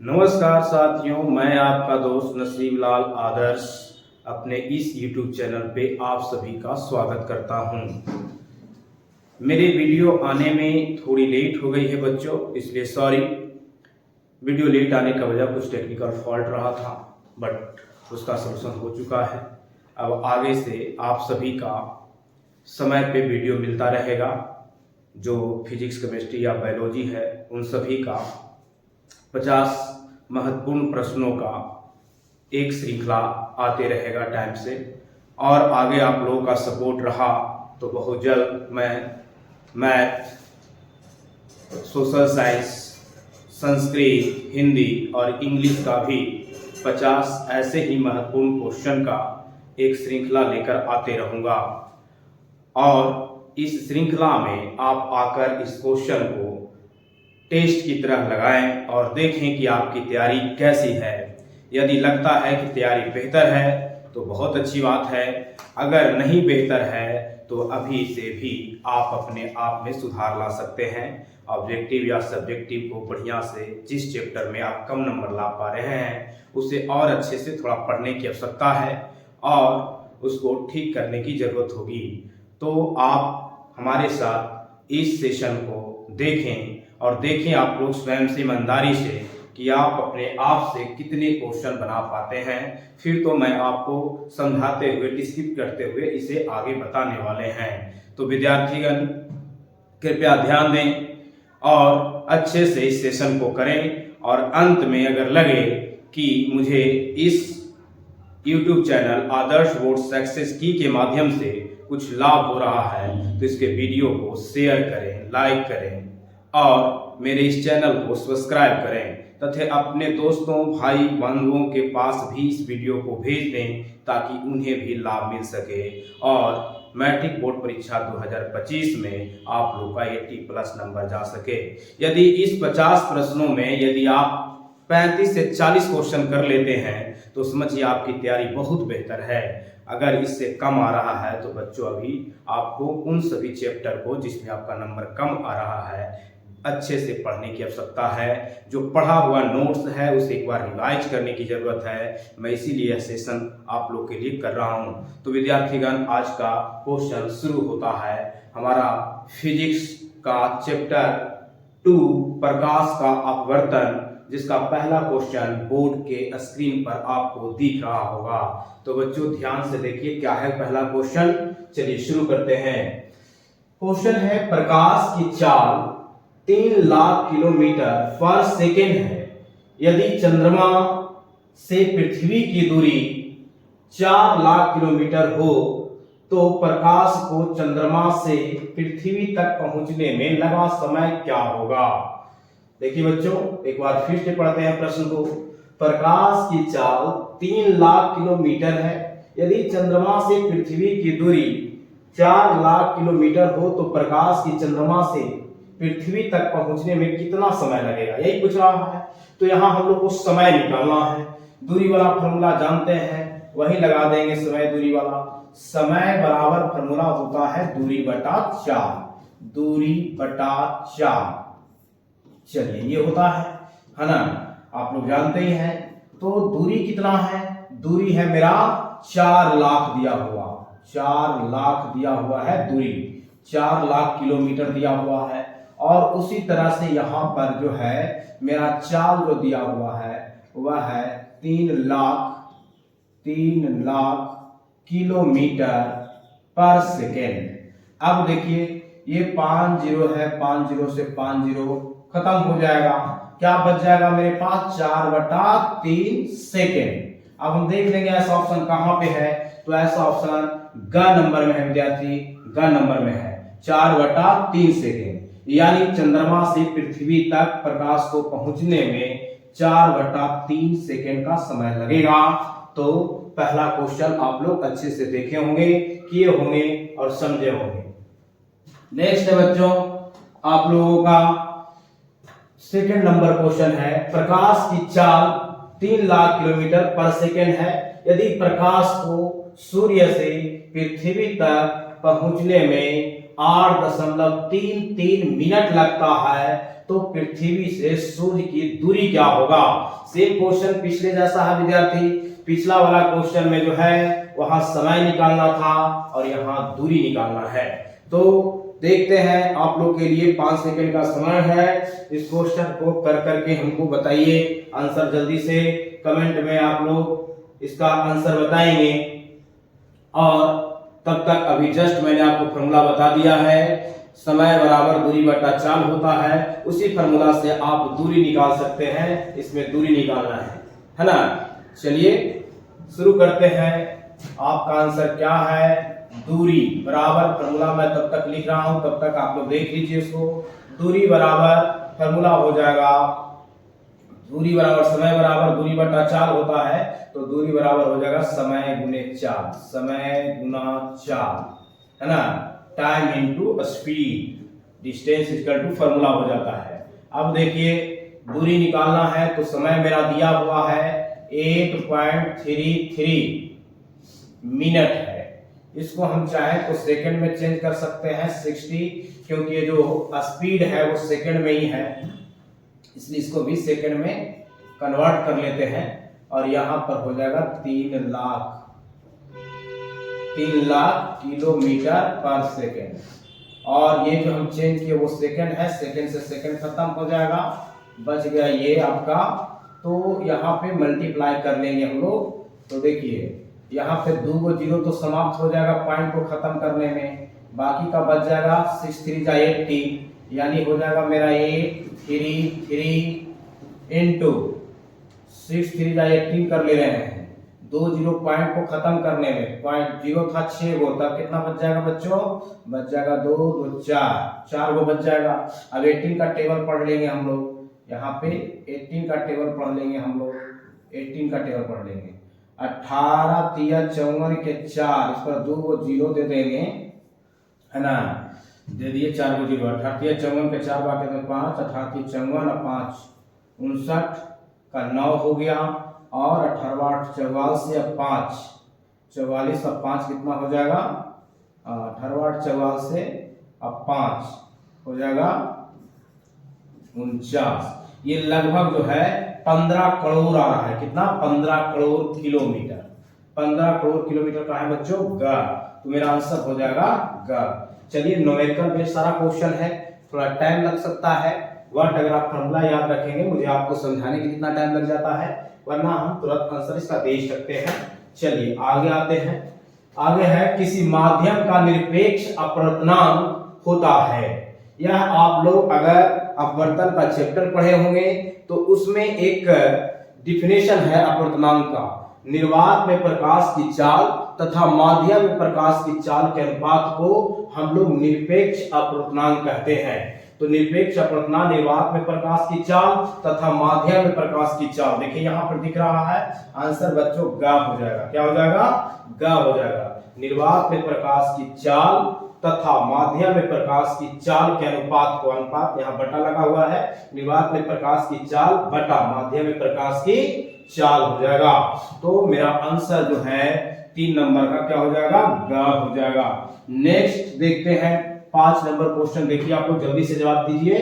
नमस्कार साथियों, मैं आपका दोस्त नसीब लाल आदर्श अपने इस YouTube चैनल पे आप सभी का स्वागत करता हूं। मेरे वीडियो आने में थोड़ी लेट हो गई है बच्चों, इसलिए सॉरी। वीडियो लेट आने का वजह कुछ टेक्निकल फॉल्ट रहा था, बट उसका सलूशन हो चुका है। अब आगे से आप सभी का समय पे वीडियो मिलता रहेगा। जो फिजिक्स, केमिस्ट्री या बायोलॉजी है, उन सभी का 50 महत्वपूर्ण प्रश्नों का एक श्रृंखला आते रहेगा टाइम से। और आगे आप लोगों का सपोर्ट रहा तो बहुत जल्द मैं math, social science, Sanskrit, Hindi और इंग्लिश का भी 50 ऐसे ही महत्वपूर्ण क्वेश्चन का एक श्रृंखला लेकर आते रहूँगा। और इस श्रृंखला में आप आकर इस क्वेश्चन को टेस्ट की तरह लगाएं और देखें कि आपकी तैयारी कैसी है। यदि लगता है कि तैयारी बेहतर है तो बहुत अच्छी बात है, अगर नहीं बेहतर है तो अभी से भी आप अपने आप में सुधार ला सकते हैं। ऑब्जेक्टिव या सब्जेक्टिव को बढ़िया से, जिस चैप्टर में आप कम नंबर ला पा रहे हैं, उसे और अच्छे से थोड़ा पढ़ने की आवश्यकता है और उसको ठीक करने की ज़रूरत होगी। तो आप हमारे साथ इस सेशन को देखें और देखें आप लोग स्वयं से ईमानदारी से कि आप अपने आप से कितने क्वेश्चन बना पाते हैं। फिर तो मैं आपको समझाते हुए, डिस्क्रिप्ट करते हुए इसे आगे बताने वाले हैं। तो विद्यार्थीगण कृपया ध्यान दें और अच्छे से इस सेशन को करें। और अंत में अगर लगे कि मुझे इस YouTube चैनल आदर्श बोर्ड सक्सेस की के माध्यम से कुछ लाभ हो रहा है तो इसके वीडियो को शेयर करें, लाइक करें और मेरे इस चैनल को सब्सक्राइब करें तथा अपने दोस्तों, भाई बंधुओं के पास भी इस वीडियो को भेज दें ताकि उन्हें भी लाभ मिल सके और मैट्रिक बोर्ड परीक्षा 2025 में आप लोग का 80+ नंबर जा सके। यदि इस 50 प्रश्नों में यदि आप 35 से 40 क्वेश्चन कर लेते हैं तो समझिए आपकी तैयारी बहुत बेहतर है। अगर इससे कम आ रहा है तो बच्चों अभी आपको उन सभी चैप्टर को जिसमें आपका नंबर कम आ रहा है अच्छे से पढ़ने की आवश्यकता है। जो पढ़ा हुआ नोट्स है उसे एक बार रिवाइज करने की ज़रूरत है। मैं इसीलिए यह सेशन आप लोग के लिए कर रहा हूँ। तो विद्यार्थीगण, आज का क्वेश्चन शुरू होता है हमारा फिजिक्स का चैप्टर 2 प्रकाश का अपवर्तन, जिसका पहला क्वेश्चन बोर्ड के स्क्रीन पर आपको दिख रहा होगा। तो बच्चों ध्यान से देखिए क्या है पहला क्वेश्चन। चलिए शुरू करते हैं। क्वेश्चन है प्रकाश की चाल 3 लाख किलोमीटर पर सेकेंड है। यदि चंद्रमा से पृथ्वी की दूरी 4 लाख किलोमीटर हो तो प्रकाश को चंद्रमा से पृथ्वी तक पहुंचने में लगा समय क्या होगा। देखिए बच्चों, एक बार फिर से पढ़ते हैं प्रश्न को। प्रकाश की चाल 3 लाख किलोमीटर है। यदि चंद्रमा से पृथ्वी की दूरी 4 लाख किलोमीटर हो तो प्रकाश की चंद्रमा से पृथ्वी तक पहुंचने में कितना समय लगेगा, यही पूछ रहा है। तो यहाँ हम लोग को समय निकालना है। दूरी वाला फॉर्मूला जानते हैं, वही लगा देंगे। समय दूरी वाला, समय बराबर फॉर्मूला होता है दूरी बटा 4। दूरी बटा 4, चलिए ये होता है ना, आप लोग जानते ही हैं। तो दूरी कितना है, दूरी है मेरा 4 लाख दिया हुआ, 4 लाख दिया हुआ है दूरी, 4 लाख किलोमीटर दिया हुआ है। और उसी तरह से यहाँ पर जो है मेरा चाल जो दिया हुआ है वह है 3 लाख किलोमीटर पर सेकेंड। अब देखिए ये 5 जीरो है, 5 जीरो से 5 जीरो खत्म हो जाएगा। क्या बच जाएगा मेरे पास 4/3 सेकेंड। अब हम देख लेंगे ऐसा ऑप्शन कहां पे है। तो ऐसा ऑप्शन ग नंबर में है विद्यार्थी, ग नंबर में है 4/3 सेकेंड। यानी चंद्रमा से पृथ्वी तक प्रकाश को पहुंचने में 4/3 सेकेंड का समय लगेगा। तो पहला क्वेश्चन आप लोग अच्छे से देखे होंगे, किए होंगे और समझे होंगे। नेक्स्ट है बच्चों आप लोगों का सेकेंड नंबर क्वेश्चन है प्रकाश की चाल 3 लाख किलोमीटर पर सेकेंड है। यदि प्रकाश को सूर्य से पृथ्वी तक पहुंचने में 8.33 मिनट लगता है तो पृथ्वी से सूर्य की दूरी क्या होगा। सेम क्वेश्चन पिछले जैसा है विद्यार्थी। पिछला वाला क्वेश्चन में जो है वहां समय निकालना था और यहाँ दूरी निकालना है। तो देखते हैं, आप लोग के लिए 5 सेकंड का समय है। इस क्वेश्चन को कर करके हमको बताइए आंसर जल्दी से। कमेंट में आप लोग इसका आंसर बताएंगे। और तब तक अभी जस्ट मैंने आपको फॉर्मूला बता दिया है, समय बराबर दूरी बटा चाल होता है। उसी फॉर्मूला से आप दूरी निकाल सकते हैं। इसमें दूरी निकालना है ना। चलिए शुरू करते हैं। आपका आंसर क्या है, दूरी बराबर फॉर्मूला मैं तब तक लिख रहा हूं, तब तक आप लोग देख लीजिए इसको। दूरी बराबर फॉर्मूला हो जाएगा, दूरी बराबर समय बराबर दूरी बटा चाल होता है। तो दूरी बराबर हो जाएगा समय गुने चाल, समय गुना चाल, है ना। Time into speed, distance equal to formula हो जाता है। अब देखिए दूरी निकालना है तो समय मेरा दिया हुआ है 8.33 मिनट है। इसको हम चाहे तो सेकंड में चेंज कर सकते हैं 60, क्योंकि ये जो स्पीड है वो सेकंड में ही है, इसलिए इसको भी सेकंड में कन्वर्ट कर लेते हैं। और यहाँ पर हो जाएगा 3 लाख किलोमीटर पर सेकंड। और ये जो हम चेंज किए वो सेकंड है, सेकंड से सेकंड खत्म हो जाएगा, बच गया ये आपका। तो यहाँ पे मल्टीप्लाई कर लेंगे हम लोग। तो देखिए यहाँ पे 2 को 0 तो समाप्त हो जाएगा पॉइंट को खत्म करने में, बाकी का बच जाएगा 6 3 जा 80, यानी हो जाएगा मेरा 833 इंटू 6 3 जा 18 कर ले रहे हैं। 2 0 पॉइंट को खत्म करने में, पॉइंट 0 था 6 गो, तब कितना बच जाएगा बच्चों, बच जाएगा 2 2 4 गो बच जाएगा। अब 18 का टेबल पढ़ लेंगे हम लोग, यहाँ पे 18 का टेबल पढ़ लेंगे हम लोग, 18 का टेबल पढ़ लेंगे। 18 3 54 के 4, इस पर 2 को 0 दे देंगे, है ना, दे दिए 4 को 0। 18 3 54 के 4 बाकी में 5, 18 3 54 और 5 59 का 9 हो गया। और 18 8 44 और 5 44 और 5 कितना हो जाएगा, 18 8 44 से अब 5 हो जाएगा 49। ये लगभग जो है 15 करोड़ आ रहा है। कितना, 15 करोड़ किलोमीटर। 15 करोड़ किलोमीटर का है बच्चों ग, तो मेरा आंसर हो जाएगा ग। चलिए न्यूमेरिकल बेस्ड सारा क्वेश्चन है, थोड़ा टाइम लग सकता है। वर्ड अगर आप फॉर्मूला याद रखेंगे, मुझे आपको समझाने के कितना टाइम लग जाता है, वरना हम तुरंत आंसर इसका दे सकते हैं। चलिए आगे आते हैं। आगे है किसी माध्यम का निरपेक्ष अपवर्तनांक होता है। यह आप लोग अगर अपवर्तन का चैप्टर पढ़े होंगे तो उसमें एक डिफिनेशन है अपवर्तनांक का। निर्वात में प्रकाश की चाल तथा माध्यम में प्रकाश की चाल के अनुपात को हम लोग निरपेक्ष अपवर्तनांक कहते हैं। तो निरपेक्ष अपवर्तनांक निर्वात में प्रकाश की चाल तथा माध्यम में प्रकाश की चाल, देखिए यहाँ पर दिख रहा है आंसर बच्चों ग हो जाएगा। क्या हो जाएगा, ग हो जाएगा। निर्वात में प्रकाश की चाल तथा माध्यम में प्रकाश की चाल के अनुपात को, अनुपात यहाँ बटा लगा हुआ है, निर्वात में प्रकाश की चाल बटा माध्यम में प्रकाश की चाल हो जाएगा। तो मेरा आंसर जो है 3 नंबर का क्या हो जाएगा, ग हो जाएगा। नेक्स्ट देखते हैं 5 नंबर क्वेश्चन। देखिए आप लोग जल्दी से जवाब दीजिए।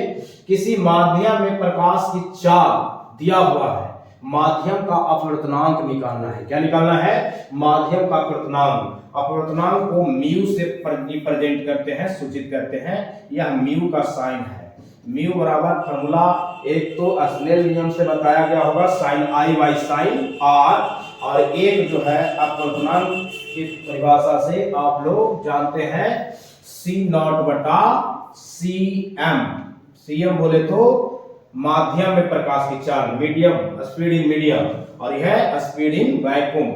किसी माध्यम में प्रकाश की चाल दिया हुआ है, माध्यम का अपवर्तनांक निकालना है। क्या निकालना है, माध्यम का अपवर्तनांक। अपवर्तनांक को म्यू से रिप्रेजेंट करते हैं, सूचित करते हैं। यह म्यू का साइन है। म्यू बराबर फॉर्मूला एक तो स्नेल नियम से बताया गया होगा, sine i by sine r, और एक जो है अपवर्तनांक की परिभाषा से आप लोग जानते हैं सी नॉट बटा सी एम। सी एम बोले तो माध्यम में प्रकाश की चाल, मीडियम, स्पीड इन मीडियम, और यह स्पीड इन वैक्यूम,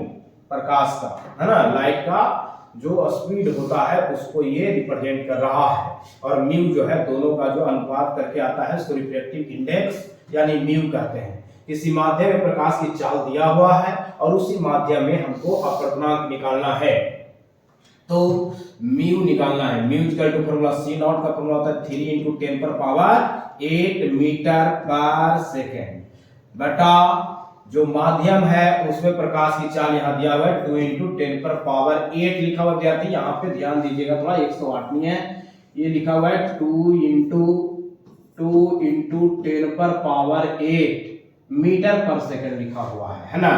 प्रकाश का, है ना, लाइट का जो स्पीड होता है उसको ये रिप्रेजेंट कर रहा है। और म्यू जो है दोनों का जो अनुपात करके आता है उसको रिफ्रैक्टिव इंडेक्स यानी म्यू कहते हैं। किसी माध्यम में प्रकाश की चाल दिया हुआ है और उसी माध्यम में हमको अपवर्तनांक निकालना है, तो म्यू निकालना है। Mu equal to formula c naught का फॉर्मूला होता है 3 इंटू 10 पर पावर 8 मीटर पर सेकेंड बटा जो माध्यम है उसमें प्रकाश की चाल यहाँ दिया हुआ है 2 इंटू 10 पर पावर 8 लिखा हुआ विद्यार्थी। यहाँ पे ध्यान दीजिएगा थोड़ा, 108 नहीं है, ये लिखा हुआ है 2 × 10⁻⁸ मीटर पर सेकंड लिखा हुआ है ना।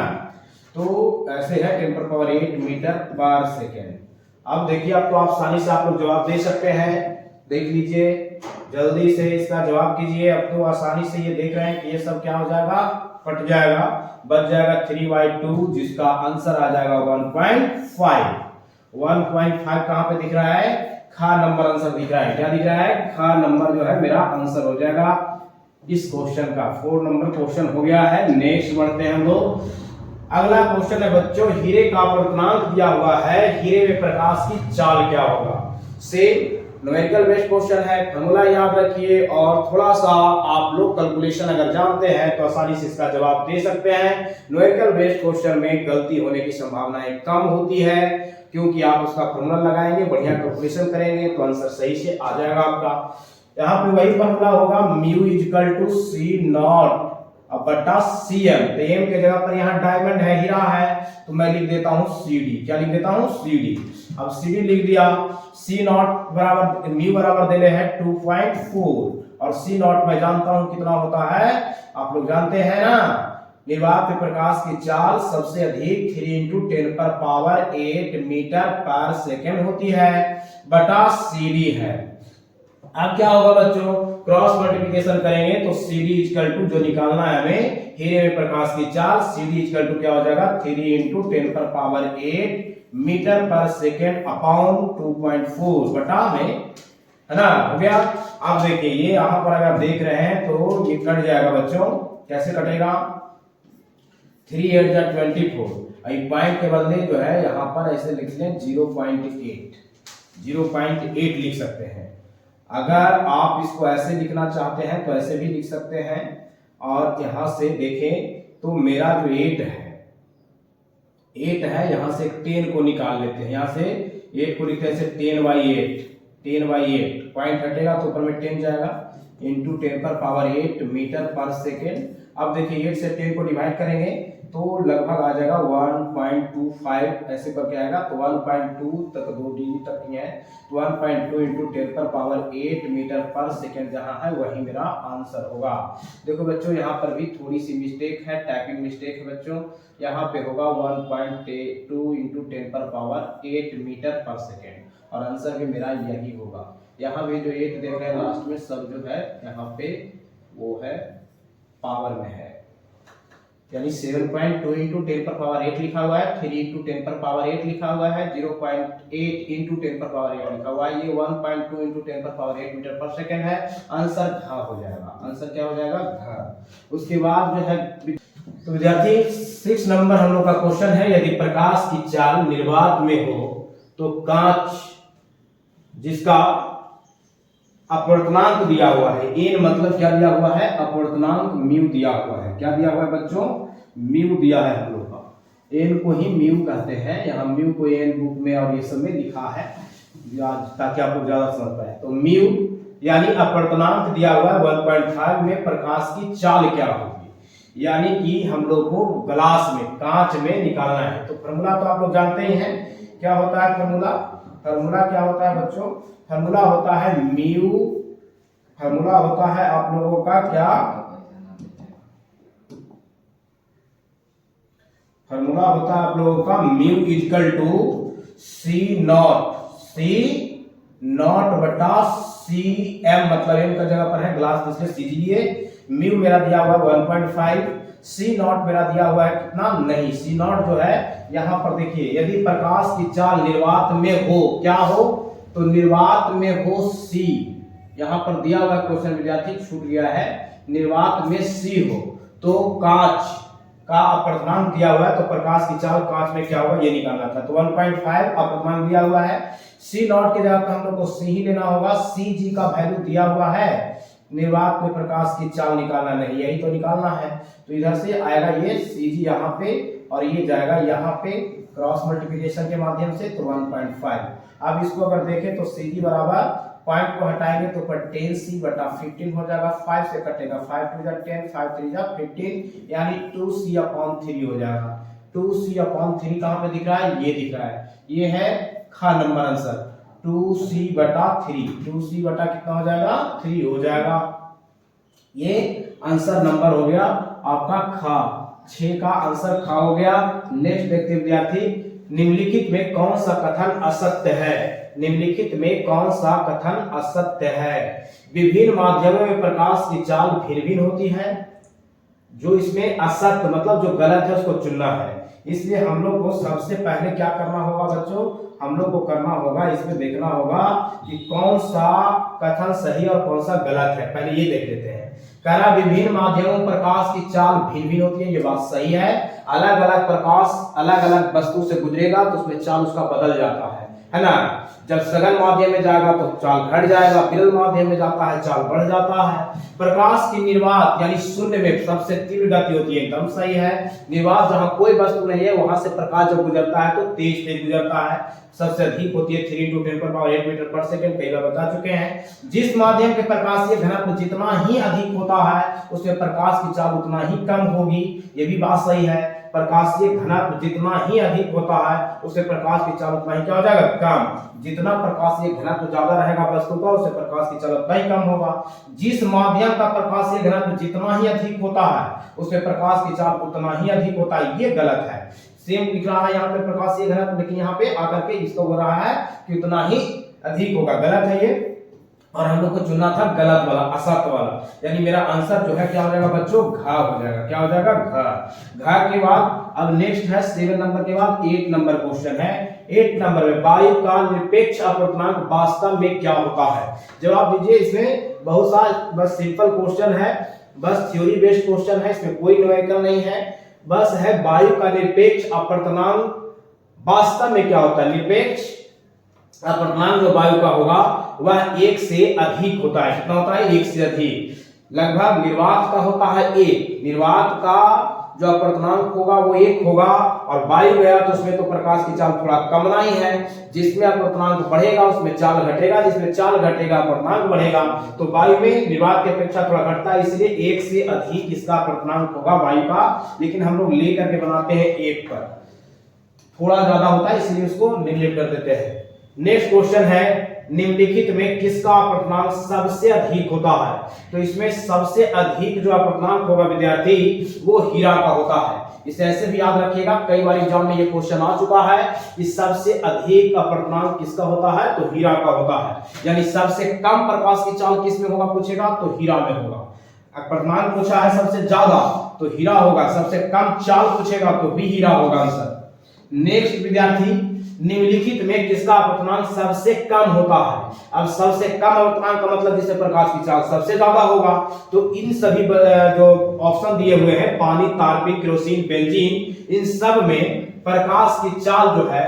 तो ऐसे है 10⁻⁸ मीटर पर सेकंड। अब देखिए, अब तो आसानी से आप लोग जवाब दे सकते हैं। देख लीजिए, जल्दी से इसका जवाब कीजिए। अब तो आसानी से ये देख रहे हैं कि ये सब क्या हो जाएगा, कट जाएगा, बच जाएगा 3/2, जिसका आंसर आ जाएगा 1.5। 1.5 कहां पे दिख रहा है, खा नंबर आंसर दिख रहा है। क्या दिख रहा है, खा नंबर जो है मेरा आंसर हो जाएगा इस क्वेश्चन का। 4 नंबर क्वेश्चन हो गया है। नेक्स्ट बढ़ते हैं हम लोग। अगला क्वेश्चन है बच्चों, हीरे का अपवर्तनांक दिया हुआ है, हीरे में प्रकाश की चाल क्या होगा। सेम न्यूमेरिकल बेस्ड क्वेश्चन है, फॉर्मूला याद रखिए और थोड़ा सा आप लोग कैलकुलेशन अगर जानते हैं तो आसानी से इसका जवाब दे सकते हैं। न्यूमेरिकल बेस्ड क्वेश्चन में गलती होने की संभावनाएं कम होती है, क्योंकि आप उसका फॉर्मूला लगाएंगे, बढ़िया कैलकुलेशन करेंगे तो आंसर सही से आ जाएगा आपका। यहाँ पे वही फॉर्मूला होगा, mu equal to c naught अब बटा cm। तो m के जगह पर यहाँ डायमंड है, हीरा है, तो मैं लिख देता हूँ cd। क्या लिख देता हूँ, cd। अब cd लिख दिया, c नॉट बराबर म्यू बराबर देले है 2.4 और c नॉट मैं जानता हूँ कितना होता है, आप लोग जानते हैं ना, निर्वात प्रकाश की चाल सबसे अधिक 3 × 10⁸ मीटर पर सेकंड होती है, बटा cd है। अब क्या होगा बच्चों, क्रॉस मल्टीप्लिकेशन करेंगे तो cd इक्वल टू जो निकालना है हमें, हीरे में प्रकाश की चाल, cd इक्वल टू क्या हो जाएगा 3 × 10⁸ मीटर पर सेकंड अपॉन 2.4 बटा में, है ना, हो गया। अब देखिए, ये यहां पर अगर देख रहे हैं तो ये कट जाएगा बच्चों। कैसे कटेगा, 3 8 जा 24, पॉइंट के बदले जो है यहां पर ऐसे लिख लें 0.8 लिख सकते हैं। अगर आप इसको ऐसे लिखना चाहते हैं तो ऐसे भी लिख सकते हैं, और यहां से देखें तो मेरा जो 8 है, यहां से 10 को निकाल लेते हैं, यहां से 8 को लिखते हैं 10/8 पॉइंट हटेगा तो ऊपर में 10 जाएगा, इंटू 10⁸ मीटर पर सेकेंड। अब देखिए 8 से 10 को डिवाइड करेंगे तो लगभग आ जाएगा 1.25 ऐसे करके आएगा, तो 1.2 तक 2 डिजिट तक ही है, तो 1.2 × 10⁸ मीटर पर सेकेंड जहां है वही मेरा आंसर होगा। देखो बच्चों, यहाँ पर भी थोड़ी सी मिस्टेक है, टाइपिंग मिस्टेक है बच्चों। यहाँ पे होगा 1.2 × 10⁸ मीटर पर सेकेंड, और आंसर भी मेरा यही होगा। यहाँ भी जो 8 देख रहे हैं लास्ट में, सब जो है यहाँ पे वो है पावर में है, यानी 7.2 × 10⁸ लिखा हुआ है, 3 × 10⁸ लिखा हुआ है, 0.8 × 10⁸ लिखा हुआ है, ये 1.2 × 10⁸ मीटर पर सेकेंड है। आंसर घ हो जाएगा, आंसर क्या हो जाएगा, घ। उसके बाद जो है तो विद्यार्थी 6 नंबर हम लोग का क्वेश्चन है, यदि प्रकाश की चाल निर्वात में हो तो कांच जिसका अपवर्तनांक दिया हुआ है, एन मतलब क्या दिया हुआ है, अपवर्तनांक म्यू दिया हुआ है। क्या दिया हुआ है बच्चों, म्यू दिया है हम लोग का, एन को ही म्यू कहते हैं। यहाँ म्यू को एन बुक में और ये सब में लिखा है ताकि आप लोग ज्यादा समझ पाए। तो म्यू यानी अपवर्तनांक दिया हुआ है 1.5 में प्रकाश की चाल क्या होगी, यानी कि हम लोग को ग्लास में, कांच में निकालना है। तो फॉर्मूला तो आप लोग जानते ही हैं, क्या होता है फॉर्मूला, फॉर्मूला क्या होता है बच्चों, फॉर्मूला होता है म्यू, फॉर्मूला होता है आप लोगों का क्या, फॉर्मूला होता है आप लोगों का mu equal to c naught बटा सी एम, मतलब एम का जगह पर है ग्लास, इसलिए सी लिए। म्यू मेरा दिया हुआ है 1.5, सी नॉट मेरा दिया हुआ है कितना, नहीं, सी नॉट जो है यहां पर देखिए, यदि प्रकाश की चाल निर्वात में हो, क्या हो, तो निर्वात में हो सी, यहां पर दिया हुआ क्वेश्चन विद्यार्थी छूट गया है, निर्वात में सी हो तो कांच का अपवर्तनांक दिया हुआ है, तो प्रकाश की चाल कांच में क्या होगा ये निकालना था। तो 1.5 अपवर्तनांक दिया हुआ है, सी नॉट के जगह पर हम लोग को सी ही लेना होगा, सी जी का वैल्यू दिया हुआ है, निर्वात में प्रकाश की चाल निकालना नहीं, यही तो निकालना है। तो इधर से आएगा ये सी जी यहाँ पे, और ये जाएगा यहाँ पे क्रॉस मल्टीप्लिकेशन के माध्यम से, तो 1.5। अब इसको अगर देखें तो सी जी बराबर, पॉइंट को हटाएंगे तो पर 10c बटा 15 हो जाएगा, 5 से कटेगा, 5 2 जा 10, 5 3 जा 15, यानी 2c/3 हो जाएगा। 2c/3 कहां पे दिख रहा है, ये दिख रहा है, ये है खा नंबर आंसर। 2c/3, 2c बटा कितना हो जाएगा 3 हो जाएगा। ये आंसर नंबर हो गया आपका ख, 6 का आंसर ख हो गया। नेक्स्ट देखते हैं विद्यार्थी, निम्नलिखित में कौन सा कथन असत्य है? निम्नलिखित में कौन सा कथन असत्य है? विभिन्न माध्यमों में प्रकाश की चाल भिन्न भिन्न होती है। जो इसमें असत्य मतलब जो गलत है उसको चुनना है। इसलिए हम लोग को सबसे पहले क्या करना होगा बच्चों, हम लोग को करना होगा, इसमें देखना होगा कि कौन सा कथन सही और कौन सा गलत है। पहले ये देख लेते हैं। कह रहा विभिन्न माध्यमों में प्रकाश की चाल भिन्न भिन्न होती है, ये बात सही है। अलग अलग प्रकाश अलग अलग वस्तु से गुजरेगा तो उसमें चाल उसका बदल जाता है ना। जब सघन माध्यम में जाएगा तो चाल घट जाएगा, विरल माध्यम में जाता है चाल बढ़ जाता है। प्रकाश की निर्वात यानी शून्य में सबसे तीव्र गति होती है, एकदम सही है। निर्वात जहां कोई वस्तु नहीं है वहां से प्रकाश जब गुजरता है तो तेज तेज गुजरता है, सबसे अधिक होती है 3 × 10⁸ मीटर पर सेकंड, कई बार बता चुके हैं। जिस माध्यम के प्रकाशीय घनत्व जितना ही अधिक होता है उसमें प्रकाश की चाल उतना ही कम होगी, ये भी बात सही है। प्रकाशीय घनत्व जितना ही अधिक होता है उससे प्रकाश की चाल उतना ही क्या हो जाएगा कम। जितना प्रकाशीय घनत्व ज्यादा रहेगा वस्तु का उससे प्रकाश की चाल उतना ही कम होगा। जिस माध्यम का प्रकाशीय घनत्व जितना ही अधिक होता है उससे प्रकाश की चाल उतना ही अधिक होता है, ये गलत है। सेम लिख रहा है यहाँ पे प्रकाशीय घनत्व, लेकिन यहाँ पे आकर के इसको हो रहा है कि उतना ही अधिक होगा, गलत है ये। और हम लोग को चुनना था गलत वाला, असत्य वाला, यानी मेरा आंसर जो है क्या हो जाएगा बच्चों घ हो जाएगा। क्या हो जाएगा घ। घ के बाद अब नेक्स्ट है 7 नंबर के बाद 8 नंबर क्वेश्चन है। 8 नंबर में वायु का निरपेक्ष अपवर्तनांक वास्तव में क्या होता है? जवाब दीजिए। इसमें बहुत सा बस सिंपल क्वेश्चन है, बस थ्योरी बेस्ड क्वेश्चन है, इसमें कोई न्यूमेरिकल नहीं है। बस है वायु का निरपेक्ष अपवर्तनांक वास्तव में क्या होता है। निरपेक्ष अपवर्तनांक जो वायु का होगा वह 1 से अधिक होता है। कितना होता है 1 से अधिक। लगभग निर्वात का होता है 1, निर्वात का जो अपवर्तनांक होगा वो 1 होगा, और वायु गया तो उसमें तो प्रकाश की चाल थोड़ा कम नहीं है। जिसमें अपवर्तनांक बढ़ेगा उसमें चाल घटेगा, जिसमें चाल घटेगा अपवर्तनांक बढ़ेगा। तो वायु में निर्वात की अपेक्षा थोड़ा घटता है, इसलिए 1 से अधिक इसका अपवर्तनांक होगा वायु का। लेकिन हम लोग लेकर के बनाते हैं 1 पर, थोड़ा ज्यादा होता है इसलिए उसको निगलेक्ट कर देते हैं। नेक्स्ट क्वेश्चन है निम्नलिखित में किसका अपवर्तनांक सबसे अधिक होता है? तो इसमें सबसे अधिक जो अपवर्तनांक होगा विद्यार्थी वो हीरा का होता है। इसे ऐसे भी याद रखिएगा, कई बार एग्जाम में ये क्वेश्चन आ चुका है कि सबसे अधिक अपवर्तनांक किसका होता है, तो हीरा का होता है। यानी सबसे कम प्रकाश की चाल किस में होगा पूछेगा तो हीरा में होगा। अपवर्तनांक पूछा है सबसे ज्यादा तो हीरा होगा, सबसे कम चाल पूछेगा तो भी हीरा होगा आंसर। नेक्स्ट विद्यार्थी, निम्नलिखित में किसका अपवर्तनांक सबसे कम होता है? अब सबसे कम अपवर्तनांक का मतलब जिससे प्रकाश की चाल सबसे ज्यादा होगा, तो इन सभी जो ऑप्शन दिए हुए हैं पानी, तारपीन, केरोसिन, बेंजीन, इन सब में प्रकाश की चाल जो है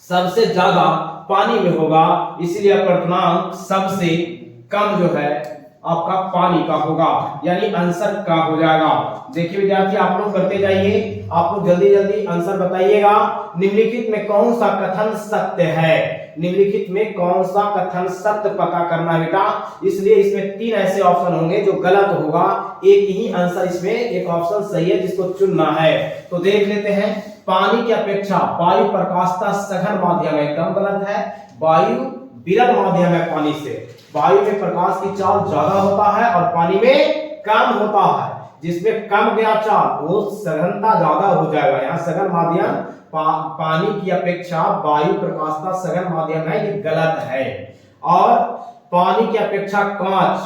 सबसे ज्यादा पानी में होगा, इसलिए अपवर्तनांक सबसे कम जो है आपका पानी का होगा, यानी आंसर का हो जाएगा। देखिए विद्यार्थी आप लोग करते जाइए, आप लोग जल्दी जल्दी आंसर बताइएगा। निम्नलिखित में कौन सा कथन सत्य है? निम्नलिखित में कौन सा कथन सत्य पता करना है बेटा, इसलिए इसमें 3 ऐसे ऑप्शन होंगे जो गलत होगा, एक ही आंसर इसमें एक ऑप्शन सही है जिसको चुनना है। तो देख लेते हैं। पानी की अपेक्षा वायु प्रकाशता सघन माध्यम है, एकदम गलत है। वायु विरल माध्यम है पानी से। वायु में प्रकाश की चाल ज्यादा होता है और पानी में कम होता है। जिसमें कम गया चाल वो सघनता ज्यादा हो जाएगा। यहाँ सघन माध्यम पानी की अपेक्षा वायु प्रकाशता सघन माध्यम है, ये गलत है। और पानी की अपेक्षा कांच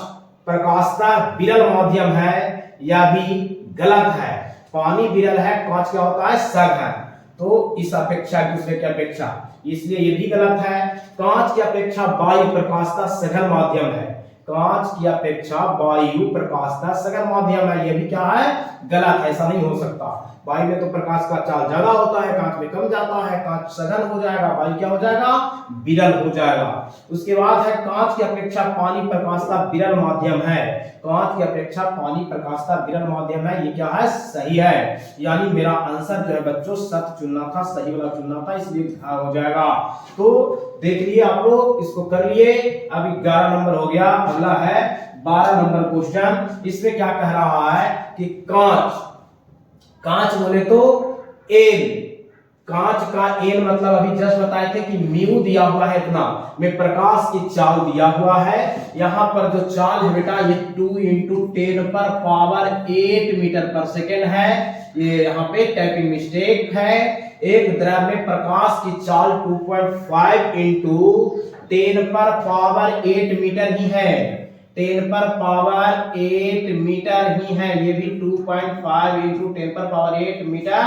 प्रकाशता विरल माध्यम है, यह भी गलत है। पानी विरल है, कांच क्या होता है सघन। तो इस अपेक्षा दूसरे की अपेक्षा, इसलिए ये भी गलत है। कांच की अपेक्षा वायु प्रकाशता सघन माध्यम है, कांच की अपेक्षा वायु प्रकाशता सघन माध्यम है, ये भी क्या है गलत है, ऐसा नहीं हो सकता। वायु में तो प्रकाश का चाल ज्यादा होता है, कांच में कम जाता है, कांच सघन हो जाएगा, वायु क्या हो जाएगा विरल हो जाएगा। उसके बाद है कांच की अपेक्षा पानी प्रकाशता विरल माध्यम है, कांच की अपेक्षा पानी प्रकाशता विरल माध्यम है, ये क्या है सही है। यानी मेरा आंसर जो है बच्चों सत्य चुनना था, सही वाला चुनना था, इसलिए हो जाएगा। तो देख लिए आप लोग, इसको कर लिए। अभी 11 नंबर हो गया, अगला है 12 नंबर क्वेश्चन। इसमें क्या कह रहा है कि कांच बोले तो एन, कांच का एन मतलब अभी जस्ट बताए थे कि म्यू दिया हुआ है इतना में प्रकाश की चाल दिया हुआ है। यहाँ पर जो चाल है बेटा ये 2 × 10⁻8 मीटर पर सेकेंड है। ये यहाँ पे टाइपिंग मिस्टेक है। एक द्रव में प्रकाश की चाल 2.5 × 10⁻8 मीटर ही है। 10⁻8 मीटर ही है। ये भी 2.5 × 10⁻8 मीटर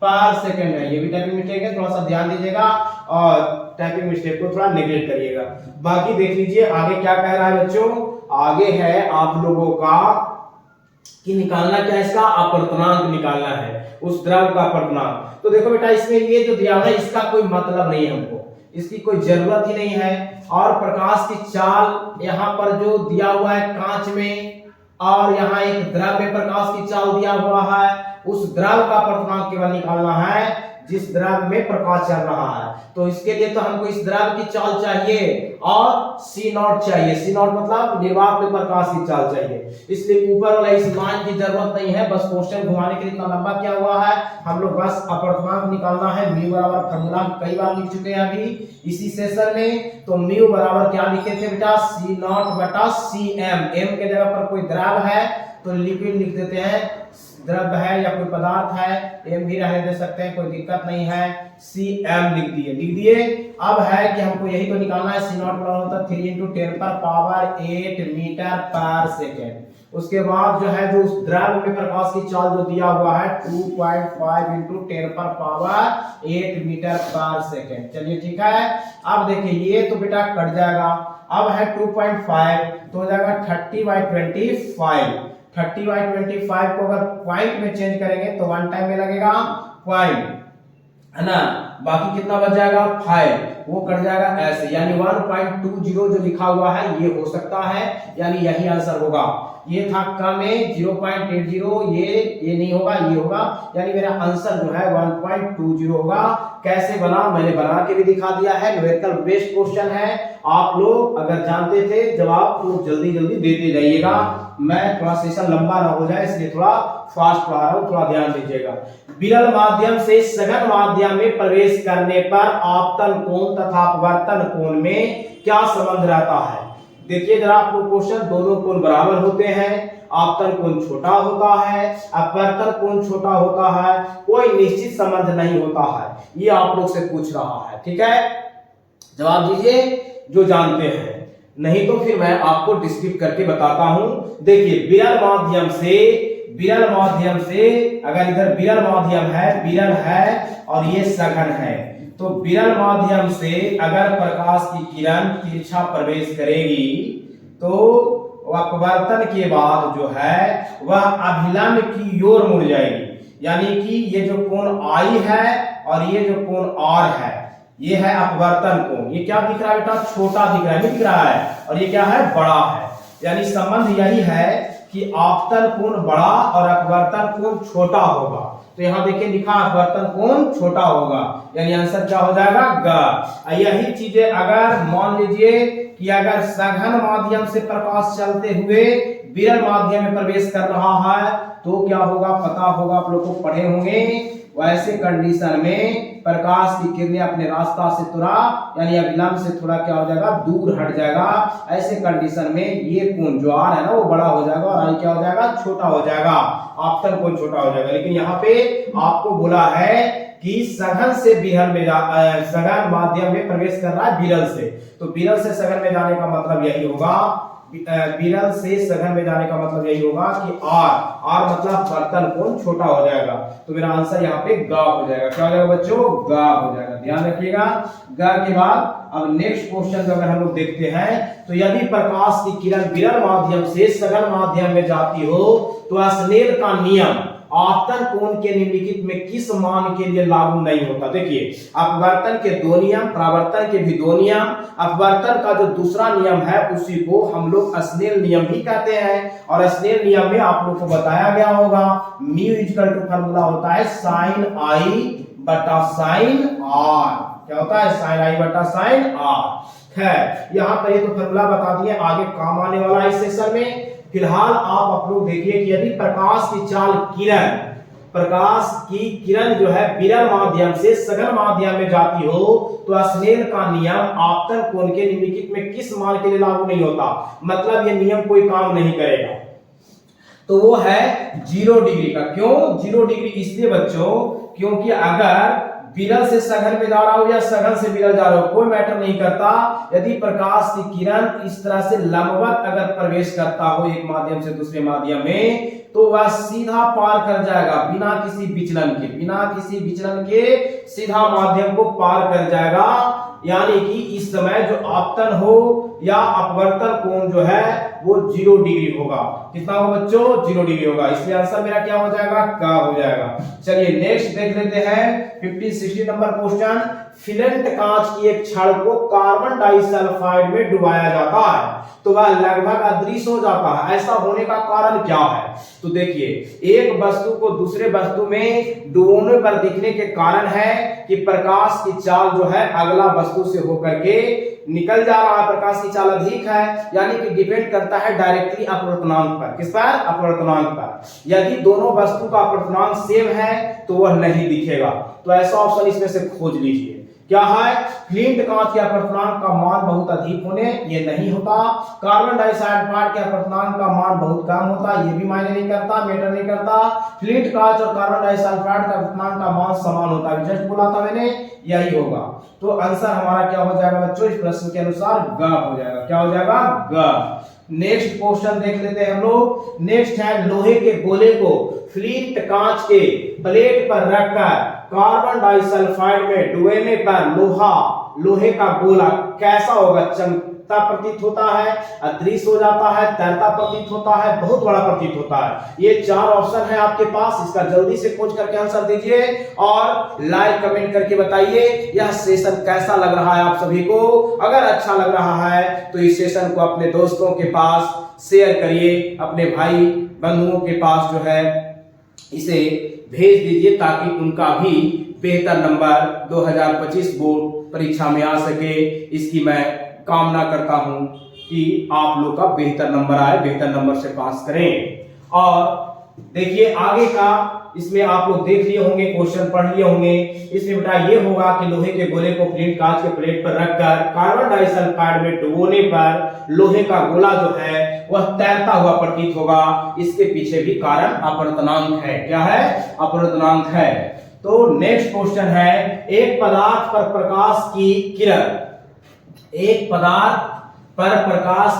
पर सेकंड है। ये भी टाइपिंग मिस्टेक है, थोड़ा सा ध्यान दीजिएगा और टाइपिंग मिस्टेक को थोड़ा नेगलेक्ट करिएगा। बाकी देख लीजिए आगे क्या कह रहा है बच्चों। आगे है आप लोगों का कि निकालना क्या है, इसका अपवर्तनांक निकालना है, उस द्रव का अपवर्तनांक। तो देखो बेटा इसमें ये जो दिया हुआ है इसका कोई मतलब नहीं है, हमको इसकी कोई जरूरत ही नहीं है। और प्रकाश की चाल यहाँ पर जो दिया हुआ है कांच में, और यहाँ एक द्रव में प्रकाश की चाल दिया हुआ है, उस द्रव का अपवर्तनांक केवल निकालना है जिस द्रव में प्रकाश चल रहा है। तो इसके लिए तो हमको इस द्रव की चाल चाहिए और C0 चाहिए। C0 मतलब निर्वात में प्रकाश की चाल चाहिए। इसलिए ऊपर वाला इस मान की जरूरत नहीं है, बस क्वेश्चन घुमाने के लिए इतना लंबा क्या हुआ है। हम लोग बस अपवर्तनांक निकालना है। म्यू बराबर फॉर्मूला कई बार लिख चुके हैं अभी इसी सेशन में। तो म्यू बराबर क्या लिखे थे बेटा, C0/Cm। m के जगह पर कोई द्रव है तो लिक्विड लिख देते हैं, द्रव है या कोई पदार्थ है, m भी रहने दे सकते हैं, कोई दिक्कत नहीं है। Cm लिख दिए। अब है कि हमको यही तो निकालना है। C0 बराबर होता है 3 × 10⁻8 मीटर पर सेकेंड। उसके बाद जो है जो उस द्रव में प्रकाश की चाल जो दिया हुआ है 2.5 × 10⁻8 मीटर पर सेकेंड। चलिए ठीक है। अब देखिए ये तो बेटा कट जाएगा। अब है 2.5 तो हो जाएगा 30/25। 30/25 को अगर पॉइंट में चेंज करेंगे तो 1 टाइम में लगेगा पॉइंट, है ना। बाकी कितना बच जाएगा 5, वो कट जाएगा ऐसे, यानी 1.20 जो लिखा हुआ है ये हो सकता है, यानी यही आंसर होगा। ये था कम में 0.80, ये नहीं होगा, ये होगा, यानी मेरा आंसर जो है 1.20 होगा। कैसे बना मैंने बना के भी दिखा दिया है। न्यूमेरिकल बेस्ड क्वेश्चन है। आप लोग अगर जानते थे जवाब तो जल्दी जल्दी देते जाइएगा। मैं थोड़ा सेशन लंबा ना हो जाए इसलिए थोड़ा फास्ट पढ़ा रहा हूं, थोड़ा ध्यान दीजिएगा। विरल माध्यम से सघन माध्यम में प्रवेश करने पर आपतन कोण तथा अपवर्तन कोण में क्या संबंध रहता है। देखिए जरा आपको क्वेश्चन, दोनों कोण बराबर होते हैं, आपतन कोण छोटा होता है, अपवर्तन कोण छोटा होता है, कोई निश्चित संबंध नहीं होता है। ये आप लोग से पूछ रहा है, ठीक है। जवाब दीजिए जो जानते हैं, नहीं तो फिर मैं आपको डिस्क्रिप्ट करके बताता हूं। देखिए विरल माध्यम से अगर इधर विरल माध्यम है, विरल है और ये सघन है, तो विरल माध्यम से अगर प्रकाश की किरण तिरछा प्रवेश करेगी तो अपवर्तन के बाद जो है वह अभिलंब की ओर मुड़ जाएगी। यानी कि ये जो कोण I है और ये जो कोण R है, ये है अपवर्तन कोण। ये क्या दिख रहा है बेटा, छोटा दिख रहा है, नहीं दिख रहा है, और ये क्या है, बड़ा है। यानी संबंध यही है कि आपतन कोण बड़ा और अपवर्तन कोण छोटा होगा। तो यहां देखिए लिखा अपवर्तन कोण छोटा होगा, यानी आंसर क्या हो जाएगा ग। यही चीजें अगर मान लीजिए कि अगर सघन माध्यम से प्रकाश चलते हुए विरल माध्यम में प्रवेश कर रहा है तो क्या होगा, पता होगा, आप लोग को पढ़े होंगे। वैसे कंडीशन में प्रकाश की किरणें अपने रास्ता से थोड़ा यानी अभिलंब से थोड़ा क्या हो जाएगा, दूर हट जाएगा। ऐसे कंडीशन में ये कोण जो R है ना वो बड़ा हो जाएगा और I क्या हो जाएगा, छोटा हो जाएगा, आपतन कोण छोटा हो जाएगा। लेकिन यहाँ पे आपको बोला है कि सघन से विरल में सघन माध्यम में प्रवेश कर रहा है विरल से, तो विरल से सघन में जाने का मतलब यही होगा, विरल से सघन में जाने का मतलब यही होगा कि R मतलब अपवर्तन कोण छोटा हो जाएगा। तो मेरा आंसर यहाँ पे ग हो जाएगा। क्या हो जाएगा बच्चों, ग हो जाएगा, ध्यान रखिएगा। ग के बाद अब नेक्स्ट क्वेश्चन अगर हम लोग देखते हैं तो यदि प्रकाश की किरण विरल माध्यम से सघन माध्यम में जाती हो तो स्नेल का नियम आपतन कोण के निम्नलिखित में किस मान के लिए लागू नहीं होता। देखिए अपवर्तन के दो नियम, परावर्तन के भी दो नियम, अपवर्तन का जो दूसरा नियम है उसी को हम लोग स्नेल नियम भी कहते हैं। और स्नेल नियम में आप लोग को बताया गया होगा म्यू इक्वल टू फॉर्मूला होता है sin I बटा sin R। क्या होता है, sin I बटा sin R। खैर यहाँ पर ये तो फॉर्मूला बता दिए, आगे काम आने वाला है इस सेशन में। फिलहाल आप लोग देखिए कि यदि प्रकाश की चाल किरण प्रकाश की किरण जो है विरल माध्यम से सघन माध्यम में जाती हो तो स्नेल का नियम आपतन कोण के निम्नलिखित में किस मान के लिए लागू नहीं होता, मतलब ये नियम कोई काम नहीं करेगा। तो वो है 0 डिग्री का। क्यों 0 डिग्री? इसलिए बच्चों क्योंकि अगर विरल से सघन में जा रहा हो या सघन से विरल जा रहा हो कोई मैटर नहीं करता, यदि प्रकाश की किरण इस तरह से लंबवत अगर प्रवेश करता हो एक माध्यम से दूसरे माध्यम में तो वह सीधा पार कर जाएगा बिना किसी विचलन के सीधा माध्यम को पार कर जाएगा। यानी कि इस समय जो आपतन हो या अपवर्तन कोण जो है वो 0 डिग्री होगा। कितना होगा बच्चों? 0 डिग्री होगा। इसलिए आंसर मेरा क्या हो जाएगा? का हो जाएगा। चलिए नेक्स्ट देख लेते हैं 1560 नंबर क्वेश्चन। फिलेंट कांच की एक छड़ को कार्बन डाइसल्फाइड में डुबाया जाता है तो वह लगभग अदृश्य हो जाता है, ऐसा होने का कारण क्या है? तो देखिए एक वस्तु को दूसरे वस्तु में डुबोने पर दिखने के कारण है कि प्रकाश की चाल जो है अगला वस्तु से होकर के निकल जा रहा है, प्रकाश की चाल अधिक है, यानी कि डिपेंड करता है डायरेक्टली अपवर्तनांक पर। किस पर? अपवर्तनांक पर। यदि दोनों वस्तु का अपवर्तनांक सेम है तो वह नहीं दिखेगा। तो ऐसा ऑप्शन इसमें से खोज लीजिए। क्या है? फ्लिंट कांच के अपवर्तनांक का मान बहुत अधिक होने, ये नहीं होता। कार्बन डाइसल्फाइड के अपवर्तनांक का मान बहुत कम होता, ये भी मायने नहीं करता, मैटर नहीं करता। फ्लिंट कांच और कार्बन डाइसल्फाइड का अपवर्तनांक का मान समान होता है, जस्ट बोला था मैंने, यही होगा। तो आंसर हमारा क्या हो जाएगा बच्चों? इस प्रश्न के अनुसार ग हो जाएगा। क्या हो जाएगा? ग। नेक्स्ट क्वेश्चन देख लेते हैं हम लोग। नेक्स्ट है लोहे के गोले को फ्लिंट कांच के प्लेट पर रखकर कार्बन डाइसल्फाइड में डुबोने पर लोहे का गोला कैसा होगा? चमकता प्रतीत होता है, अदृश्य हो जाता है, तैरता प्रतीत होता है, बहुत बड़ा प्रतीत होता है। ये 4 ऑप्शन है आपके पास, इसका जल्दी से खोज करके आंसर दीजिए और लाइक कमेंट करके बताइए यह सेशन कैसा लग रहा है आप सभी को। अगर अच्छा लग रहा है तो इस सेशन को अपने दोस्तों के पास शेयर करिए, अपने भाई बंधुओं के पास जो है इसे भेज दीजिए ताकि उनका भी बेहतर नंबर 2025 बोर्ड परीक्षा में आ सके। इसकी मैं कामना करता हूं कि आप लोग का बेहतर नंबर आए, बेहतर नंबर से पास करें। और देखिए आगे का इसमें आप लोग देख लिए होंगे, क्वेश्चन पढ़ लिए होंगे। इसमें बेटा ये होगा कि लोहे के गोले को फ्लिंट कांच के प्लेट पर रखकर कार्बन डाइसल्फाइड में डुबोने पर लोहे का गोला जो है वह तैरता हुआ प्रतीत होगा। इसके पीछे भी कारण अपवर्तनांक है। क्या है? अपवर्तनांक है। तो नेक्स्ट क्वेश्चन है एक पदार्थ पर प्रकाश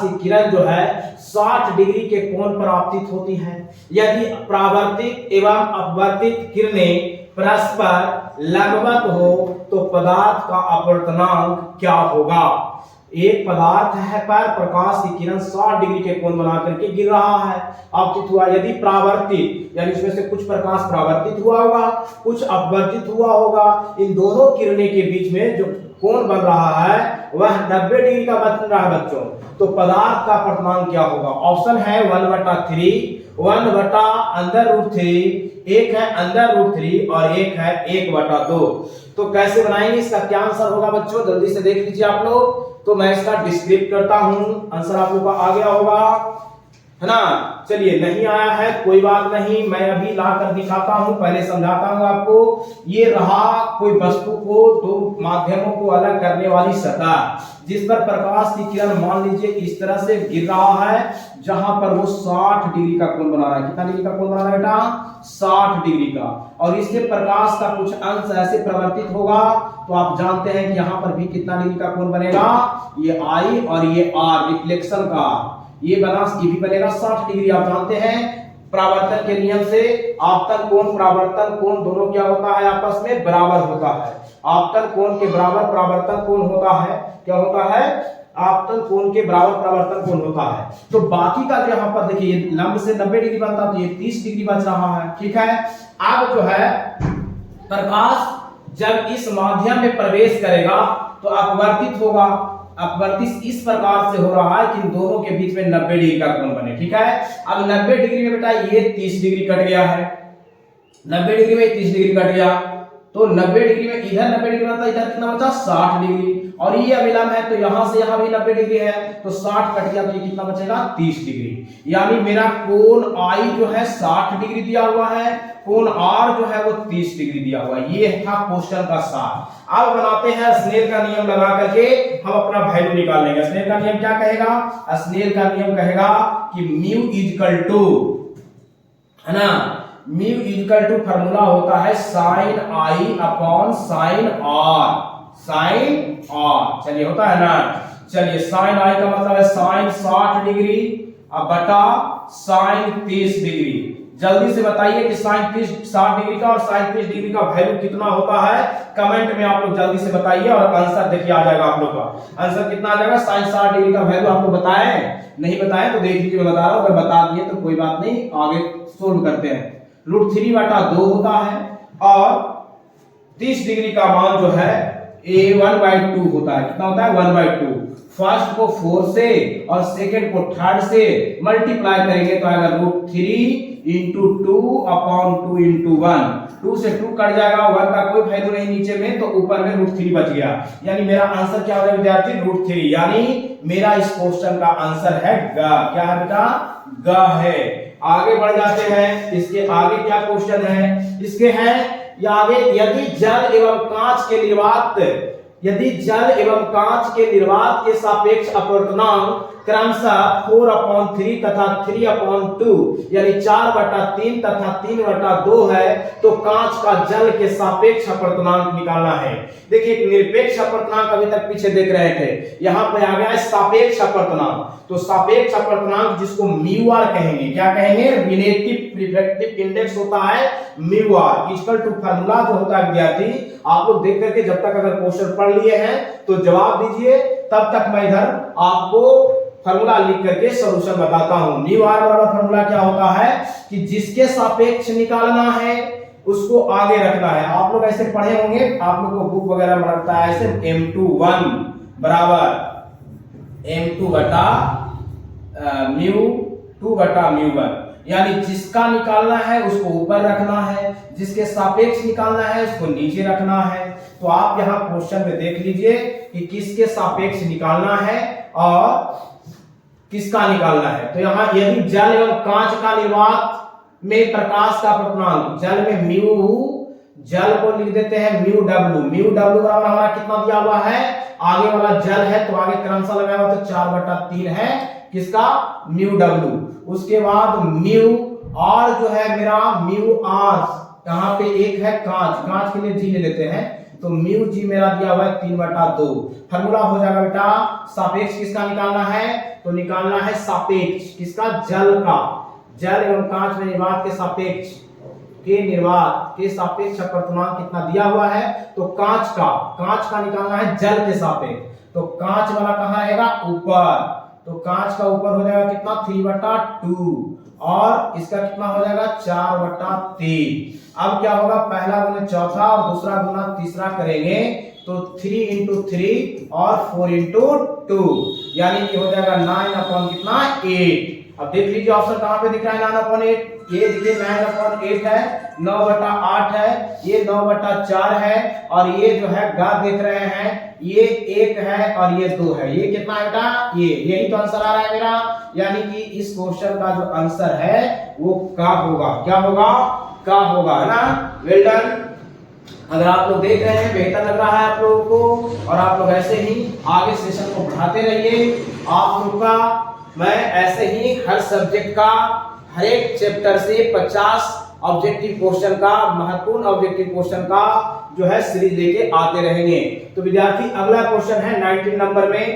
की किरण जो है 60 डिग्री के कोण पर आपतित होती है। यदि परावर्तित एवं अपवर्तित किरणें परस्पर लंबवत हो तो पदार्थ का अपवर्तनांक क्या होगा? एक पदार्थ है पर प्रकाश की किरण 60 डिग्री के कोण बना करके गिर रहा है, आपतित हुआ। यदि परावर्तित यानी इसमें से कुछ प्रकाश परावर्तित हुआ होगा, कुछ अपवर्तित हुआ होगा, इन दोनों किरणें के बीच में जो कोण बन रहा है वह 90 डिग्री का बन रहा है बच्चों। तो पदार्थ का अपवर्तनांक क्या होगा? ऑप्शन है 1/3, 1/√3, एक है √3 और एक है 1/2। तो कैसे बनाएंगे, इसका क्या आंसर होगा बच्चों? जल्दी से देख लीजिए आप लोग। तो मैं इसका डिस्क्रिप्ट करता हूं, आंसर आप लोग का आ गया होगा, है ना? चलिए नहीं आया है कोई बात नहीं, मैं अभी ला कर दिखाता हूं, पहले समझाता हूं आपको। ये रहा कोई वस्तु को दो माध्यमों को अलग करने वाली सतह जिस पर प्रकाश की किरण मान लीजिए इस तरह से गिर रहा है, जहां पर वो 60 डिग्री का कोण बना रहा है। कितना डिग्री का कोण बना रहा है बेटा? 60 डिग्री का। और इससे प्रकाश का कुछ अंश ऐसे प्रवर्तित होगा तो आप जानते हैं कि यहां पर भी कितना डिग्री का कोण बनेगा? ये I और ये R रिफ्लेक्शन का, ये भी बनेगा 60 डिग्री। आप जानते हैं परावर्तन के नियम से आपतन कोण परावर्तन कोण दोनों क्या होता है? आपस में बराबर होता है। आपतन कोण के बराबर परावर्तन कोण होता है। क्या होता है? आपतन कोण के बराबर परावर्तन कोण होता है। तो बाकी का यहाँ पर देखिए ये लंब से 90 डिग्री बनता है तो ये 30 डिग्री बच रहा है। ठीक है, अब जो है प्रकाश जब इस माध्यम में प्रवेश करेगा तो अपवर्तित होगा। अपवर्तित इस प्रकार से हो रहा है कि इन दोनों के बीच में 90 डिग्री का कोण बने। ठीक है, अब 90 डिग्री में बेटा ये 30 डिग्री कट गया है, 90 डिग्री में 30 डिग्री कट गया तो 90 डिग्री में इधर 90 डिग्री बनता है, इधर कितना बचा 60 डिग्री, और ये अभिलंब है तो यहां से यहां भी 90 डिग्री है, तो 60 कट गया तो ये कितना बचेगा 30 डिग्री। यानी मेरा कोण आई जो है 60 डिग्री दिया हुआ है, कोण आर जो है वो 30 डिग्री दिया हुआ है। ये था क्वेश्चन का सार। अब बनाते हैं स्नेल का नियम लगा करके हम अपना वैल्यू निकाल लेंगे। स्नेल का नियम क्या कहेगा? स्नेल का नियम कहेगा कि म्यू इक्वल टू, है ना, म्यू इक्वल टू फॉर्मूला होता है sine i upon sine r, sine r. चलिए होता है ना, चलिए साइन आई का मतलब है साइन 60 डिग्री अब बटा साइन 30 डिग्री। जल्दी से बताइए कि साइन 60 डिग्री का और साइन 30 डिग्री का वैल्यू कितना होता है, कमेंट में आप लोग जल्दी से बताइए और आंसर देखिए आ जाएगा आप लोग का। आंसर कितना आ जाएगा? साइन 60 डिग्री का वैल्यू आपको बताएं, नहीं बताएं तो देख लीजिए, मैं बता रहा हूं, अगर बता दिए तो कोई बात नहीं, आगे सोल्व करते हैं। √3/2 होता है और 30 डिग्री का मान जो है A1/2 होता है। कितना होता है? 1/2। फर्स्ट को 4 से और सेकंड को थर्ड से मल्टीप्लाई करेंगे तो आएगा √3 इंटू 2/2 इंटू 1। 2 से 2 कट जाएगा, 1 का कोई वैल्यू नहीं नीचे में, तो ऊपर में √3 बच गया। यानी मेरा आंसर क्या हो गया विद्यार्थी? √3। यानी मेरा इस क्वेश्चन का आंसर है ग। क्या है बेटा? ग है। आगे बढ़ जाते हैं, इसके आगे क्या क्वेश्चन है? इसके हैं या आगे, यदि जल एवं कांच के निर्वात, यदि जल एवं कांच के निर्वात के सापेक्ष अपवर्तनांक क्रमशः 4/3 तथा 3/2 यानी 4/3 तथा 3/2 है, तो कांच का जल के सापेक्ष अपवर्तनांक निकालना है। देखिए निरपेक्ष अपवर्तनांक अभी तक पीछे देख रहे थे, यहां पे आ गया है सापेक्ष अपवर्तनांक। तो सापेक्ष अपवर्तनांक जिसको म्यू आर कहेंगे, क्या कहेंगे? रिलेटिव रिफ्रैक्टिव इंडेक्स होता है mu r equal to formula जो होता है विद्यार्थी, आप लोग देख करके जब तक अगर क्वेश्चन पढ़ लिए हैं तो जवाब दीजिए, तब तक मैं इधर आपको फॉर्मूला लिख करके सॉल्यूशन बताता हूं। म्यू आर बराबर फॉर्मूला क्या होता है कि जिसके सापेक्ष निकालना है उसको आगे रखना है। आप लोग ऐसे पढ़े होंगे, आप लोग को बुक वगैरह में रखता है ऐसे m21 बराबर m2 बटा μ2/μ1, यानी जिसका निकालना है उसको ऊपर रखना है, जिसके सापेक्ष निकालना है उसको नीचे रखना है। तो आप यहाँ क्वेश्चन में देख लीजिए कि किसके सापेक्ष निकालना है और किसका निकालना है। तो यहाँ यदि जल एवं कांच का निर्वात में प्रकाश का अपवर्तनांक, जल में म्यू, जल को लिख देते हैं म्यू डब्ल्यू बराबर हमारा कितना दिया हुआ है, आगे वाला जल है तो आगे क्रमशः लगाया हुआ तो 4/3 है किसका? Mu W. उसके बाद म्यू आर जो है मेरा म्यू आर, यहाँ पे एक है कांच, कांच के लिए जी ले लेते हैं, तो म्यू जी मेरा दिया हुआ है 3/2। फॉर्मूला हो जाएगा बेटा, सापेक्ष किसका निकालना है? तो निकालना है सापेक्ष किसका? जल का। जल एवं कांच में निर्वात के सापेक्ष, के निर्वात के सापेक्ष अपवर्तनांक कितना दिया हुआ है? तो कांच का निकालना है जल के सापेक्ष। तो कांच वाला कहाँ रहेगा? ऊपर। तो कांच का ऊपर हो जाएगा कितना? 3/2 और इसका कितना हो जाएगा? 4/3। अब क्या होगा? पहला गुना चौथा और दूसरा गुना तीसरा करेंगे तो 3 into 3 और 4 into 2 यानी कि हो जाएगा 9/8 कितना? 8। अब देख लीजिए ऑप्शन कहां पे दिख रहा है 9/8, ये देखिए 9/8 है, 9/8 है, ये 9/4 है और ये जो है गा देख रहे हैं ये 1 है और ये 2 है। ये कितना है बेटा? ये यही तो आंसर आ रहा है मेरा। यानी कि इस क्वेश्चन का जो आंसर है वो का होगा। क्या होगा? का होगा, है ना। Well done. अगर आप लोग देख रहे हैं बेहतर लग रहा है आप लोगों को और आप लोग ऐसे ही आगे सेशन को बढ़ाते रहिए। आप लोग का मैं ऐसे ही हर सब्जेक्ट का हर एक चैप्टर से 50 ऑब्जेक्टिव क्वेश्चन का, महत्वपूर्ण ऑब्जेक्टिव क्वेश्चन का जो है सीरीज लेके आते रहेंगे। तो विद्यार्थी अगला क्वेश्चन है 19 नंबर में,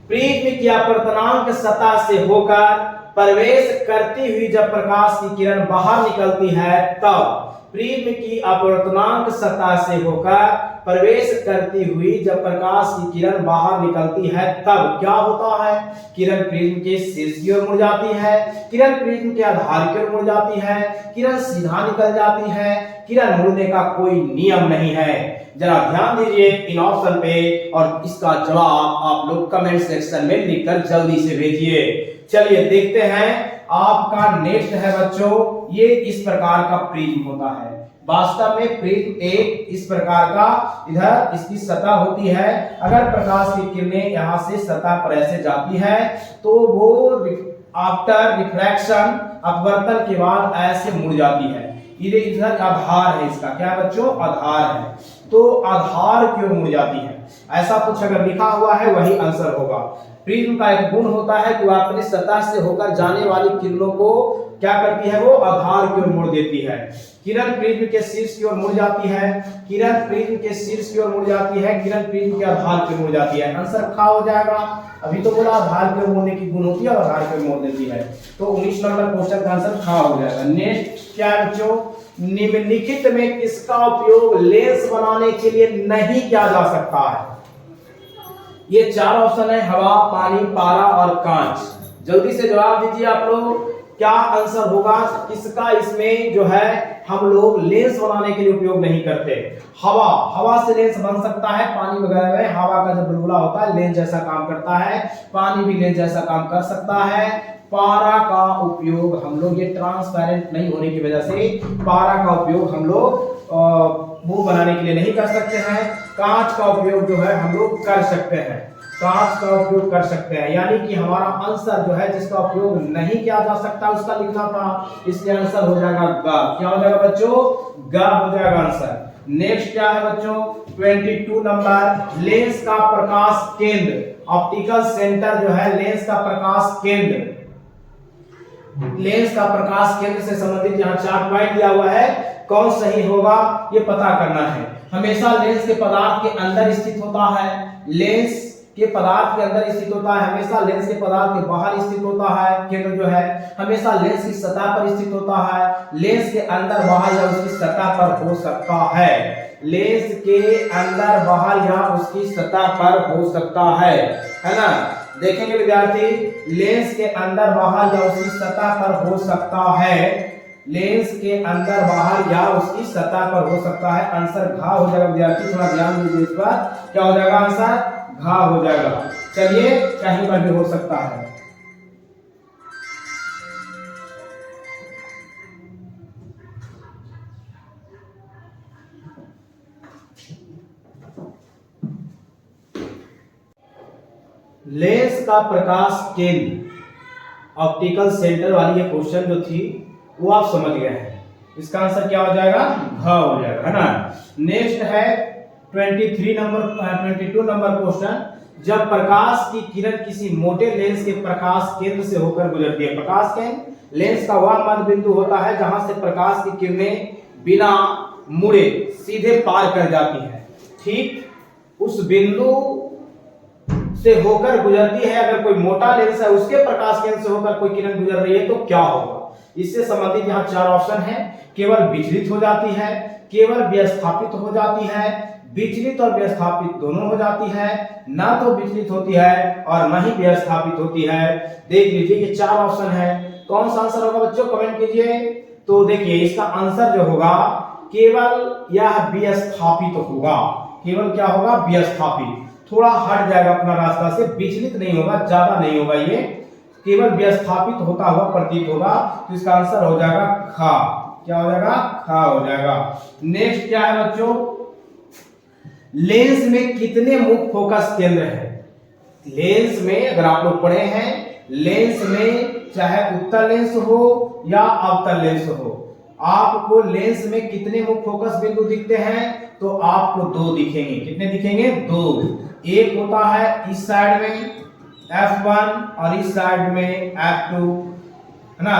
प्रिज्म की अपवर्तनांक सतह से होकर प्रवेश करती हुई जब प्रकाश की किरण बाहर निकलती है तब, प्रिज्म की अपवर्तनांक सतह से होकर प्रवेश करती हुई जब प्रकाश की किरण बाहर निकलती है तब क्या होता है? किरण प्रिज्म के शीर्ष की ओर मुड़ जाती है, किरण प्रिज्म के आधार की ओर मुड़ जाती है, किरण सीधा निकल जाती है, किरण मुड़ने का कोई नियम नहीं है। जरा ध्यान दीजिए इन ऑप्शन पे और इसका जवाब आप लोग कमेंट सेक्शन में लिखकर जल्दी से भेजिए। चलिए देखते हैं आपका नेक्स्ट है बच्चों, ये इस प्रकार का प्रिज्म होता है। वास्तव में प्रिज्म एक इस प्रकार का इधर इसकी सतह होती है। अगर प्रकाश की किरणें यहाँ से सतह पर ऐसे जाती है तो वो आफ्टर रिफ्रैक्शन अपवर्तन के बाद ऐसे मुड़ जाती है। इधर आधार है इसका, क्या बच्चों, आधार है, तो आधार की ओर मुड़ जाती है। ऐसा कुछ अगर लिखा हुआ है वही आंसर होगा। प्रिज्म का एक गुण होता है कि वह अपनी सतह से होकर जाने वाली किरणों को क्या करती है, वो आधार की ओर मोड़ देती है। किरण प्रिज्म के शीर्ष की ओर मुड़ जाती है, किरण प्रिज्म के शीर्ष की ओर मुड़ जाती है, किरण प्रिज्म के आधार की ओर मुड़ जाती है। आंसर खा हो जाएगा। अभी तो बोला आधार की ओर मोड़ने की गुण होती है और आधार की ओर मोड़ देती है, तो 19 नंबर क्वेश्चन का आंसर खा हो जाएगा। नेक्स्ट क्या है बच्चों, निम्नलिखित में किसका उपयोग लेंस बनाने के लिए नहीं किया जा सकता है। ये चार ऑप्शन है, हवा, पानी, पारा और कांच। जल्दी से जवाब दीजिए आप लोग, क्या आंसर होगा, किसका इसमें जो है हम लोग लेंस बनाने के लिए उपयोग नहीं करते। हवा, हवा से लेंस बन सकता है, पानी वगैरह में हवा का जो बुलबुला होता है लेंस जैसा काम करता है, पानी भी लेंस जैसा काम कर सकता है। पारा का उपयोग हम लोग, ये ट्रांसपेरेंट नहीं होने की वजह से पारा का उपयोग हम लोग मुंह बनाने के लिए नहीं कर सकते हैं। कांच का उपयोग जो है हम लोग कर सकते हैं, कांच का उपयोग कर सकते हैं। यानी कि हमारा आंसर जो है जिसका उपयोग नहीं किया जा सकता उसका लिखना था, इसलिए आंसर हो जाएगा ग। क्या हो जाएगा बच्चों, ग हो जाएगा आंसर। नेक्स्ट क्या है बच्चों, 22 नंबर, लेंस का प्रकाश केंद्र, ऑप्टिकल सेंटर जो है लेंस का प्रकाश केंद्र, लेंस का प्रकाश केंद्र से संबंधित यहाँ 4 पॉइंट दिया हुआ है, कौन सही होगा ये पता करना है। हमेशा लेंस के पदार्थ के अंदर स्थित होता है, लेंस के पदार्थ के अंदर स्थित होता है, हमेशा लेंस के पदार्थ के बाहर स्थित होता है केंद्र जो है, हमेशा लेंस की सतह पर स्थित होता है, लेंस के अंदर बाहर या उसकी सतह पर हो सकता है, लेंस के अंदर बाहर या उसकी सतह पर हो सकता है ना। देखेंगे विद्यार्थी, लेंस के अंदर बाहर या उसकी सतह पर हो सकता है, लेंस के अंदर बाहर या उसकी सतह पर हो सकता है। आंसर घा हो जाएगा विद्यार्थी, थोड़ा ध्यान दीजिए इस पर, क्या हो जाएगा आंसर, घा हो जाएगा। चलिए, कहीं पर भी हो सकता है। लेंस का प्रकाश केंद्र ऑप्टिकल सेंटर वाली ये क्वेश्चन जो थी वो आप समझ गए हैं, इसका आंसर क्या हो जाएगा, घ हो जाएगा, है ना। नेक्स्ट है 22 नंबर क्वेश्चन, जब प्रकाश की किरण किसी मोटे लेंस के प्रकाश केंद्र से होकर गुजरती है। प्रकाश केंद्र लेंस का वह मध्य बिंदु होता है जहां से प्रकाश की किरणें बिना मुड़े सीधे पार कर जाती हैं। ठीक उस बिंदु से होकर गुजरती है। अगर कोई मोटा लेंस है उसके प्रकाश केंद्र से होकर कोई किरण गुजर रही है तो क्या होगा। इससे संबंधित यहाँ 4 ऑप्शन है, केवल विचलित हो जाती है, केवल विस्थापित हो जाती है, विचलित और विस्थापित दोनों हो जाती है, ना तो विचलित होती है और ना ही विस्थापित होती है। देख लीजिए ये 4 ऑप्शन है, कौन सा आंसर होगा बच्चों, कमेंट कीजिए। तो देखिए इसका आंसर जो होगा केवल यह विस्थापित होगा, केवल क्या होगा, विस्थापित, थोड़ा हट जाएगा अपना रास्ता से, विचलित नहीं होगा, ज्यादा नहीं होगा, ये केवल विस्थापित होता हुआ प्रतीत होगा। तो इसका आंसर हो जाएगा खा, क्या हो जाएगा, खा हो जाएगा। नेक्स्ट क्या है बच्चों, लेंस में कितने मुख्य फोकस केंद्र हैं। लेंस में अगर आप लोग पढ़े हैं, लेंस में चाहे उत्तल लेंस हो या अवतल लेंस हो, आपको लेंस में कितने मुख्य फोकस बिंदु दिखते हैं, तो आपको 2 दिखेंगे। कितने दिखेंगे, 2। एक होता है इस साइड में F1 और इस साइड में F2, है ना।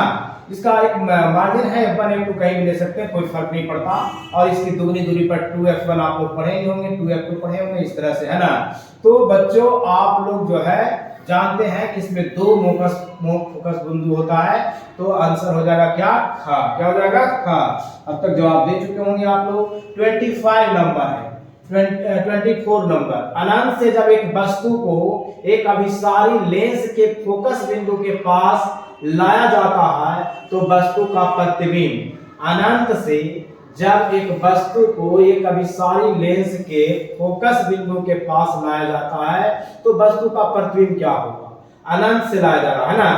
इसका एक मार्जिन है F1 F2, कहीं भी ले सकते हैं, कोई फर्क नहीं पड़ता। और इसकी दुगनी दूरी पर 2F1 आप लोग पढ़े होंगे, 2F2 पढ़े होंगे, इस तरह से, है ना। तो बच्चों आप लोग जो है जानते हैं कि इसमें 2 फोकस बिंदु होता है, तो आंसर हो जाएगा क्या, खा, क्या हो जाएगा, खा। अब तक जवाब दे चुके होंगे आप लोग। 25 नंबर है, 24 नंबर, अनंत से जब एक वस्तु को एक अभिसारी लेंस के फोकस बिंदु के पास लाया जाता है तो वस्तु का प्रतिबिंब, अनंत से जब एक वस्तु को एक अभिसारी लेंस के फोकस बिंदु के पास लाया जाता है तो वस्तु का प्रतिबिंब क्या होगा, अनंत से लाया जा रहा है ना।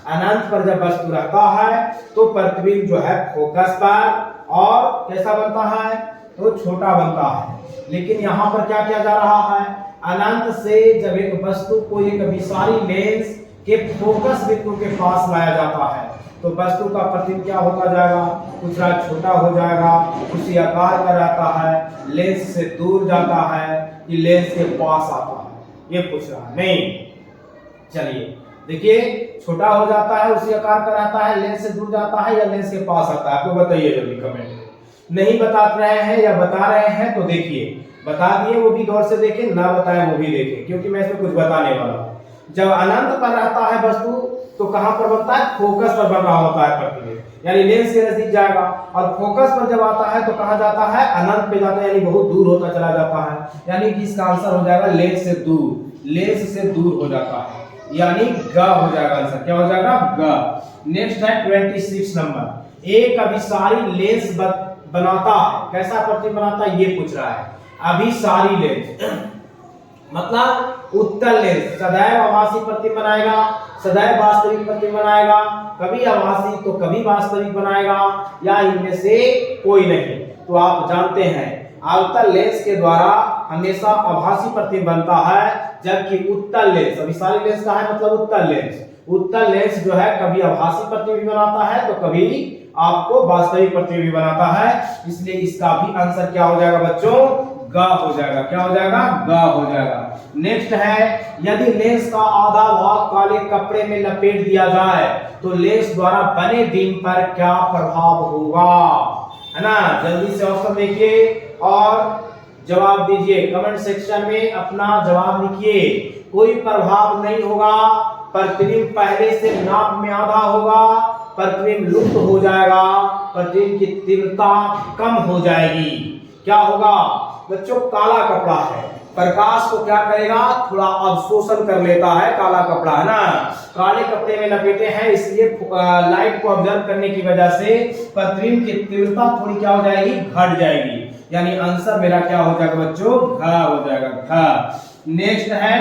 अनंत पर जब वस्तु रहता है तो प्रतिबिंब जो है फोकस पर और कैसा बनता है, तो छोटा बनता है। लेकिन यहाँ पर क्या किया जा रहा है, अनंत से जब एक वस्तु को एक अभिसारी लेंस के फोकस बिंदु के पास लाया जाता है तो वस्तु का प्रतिबिंब क्या होता जाएगा, कुछ छोटा हो जाएगा, उसी आकार का रहता है, लेंस से दूर जाता है कि लेंस के पास आता है, ये पूछ रहा है। नहीं, चलिए देखिए, छोटा हो जाता है, उसी आकार का रहता है, लेंस से दूर जाता है या लेंस के पास आता है, आपको बताइए जल्दी कमेंट में। नहीं बता रहे हैं या बता रहे हैं तो देखिए, बता दिए वो भी गौर से देखें, ना बताए वो भी देखें, क्योंकि मैं इसमें कुछ बताने वाला हूं। जब अनंत पर रहता है वस्तु तो कहां पर बनता है, फोकस पर बन रहा होता है प्रतिबिंब, यानी लेंस के नजदीक जाएगा। और फोकस पर जब आता है तो कहां जाता है, अनंत पे जाता है, यानी बहुत दूर होता चला जाता है, यानी कि इसका आंसर हो जाएगा लेंस से दूर, लेंस से दूर हो जाता है, यानी ग हो जाएगा आंसर, क्या हो जाएगा, ग। नेक्स्ट है 26 नंबर, एक अभिसारी लेंस बनाता है, कैसा प्रतिबिंब बनाता है ये पूछ रहा है। अभिसारी लेंस मतलब उत्तल लेंस, सदैव आभासी प्रतिबिंब बनाएगा, सदैव वास्तविक प्रतिबिंब बनाएगा, कभी आभासी तो कभी वास्तविक बनाएगा, या इनमें से कोई नहीं। तो आप जानते हैं अवतल लेंस के द्वारा हमेशा आभासी प्रतिबिंब बनता है, जबकि उत्तल लेंस, अभिसारी लेंस का है मतलब उत्तल लेंस, उत्तल लेंस जो है कभी आभासी प्रतिबिंब बनाता है तो कभी आपको वास्तविक प्रतिबिंब बनाता है। इसलिए इसका भी आंसर क्या हो जाएगा बच्चों, ग हो जाएगा, क्या हो जाएगा, ग हो जाएगा। नेक्स्ट है, यदि लेंस का आधा भाग काले कपड़े में लपेट दिया जाए तो लेंस द्वारा बने बीम पर क्या प्रभाव होगा, है ना। जल्दी से ऑप्शन देखिए और जवाब दीजिए, कमेंट सेक्शन में अपना जवाब लिखिए। कोई प्रभाव नहीं होगा, प्रतिबिंब पहले से नाप में आधा होगा, प्रतिबिंब लुप्त हो जाएगा, प्रतिबिंब की तीव्रता कम हो जाएगी। क्या होगा बच्चों, काला कपड़ा है, प्रकाश को क्या करेगा, थोड़ा अवशोषण कर लेता है, काला कपड़ा है ना, काले कपड़े में लपेटे हैं, इसलिए लाइट को ऑब्जर्व करने की वजह से प्रतिबिंब की तीव्रता थोड़ी क्या हो जाएगी, घट जाएगी, यानी आंसर मेरा क्या हो जाएगा बच्चों, घ हो जाएगा, घ। नेक्स्ट है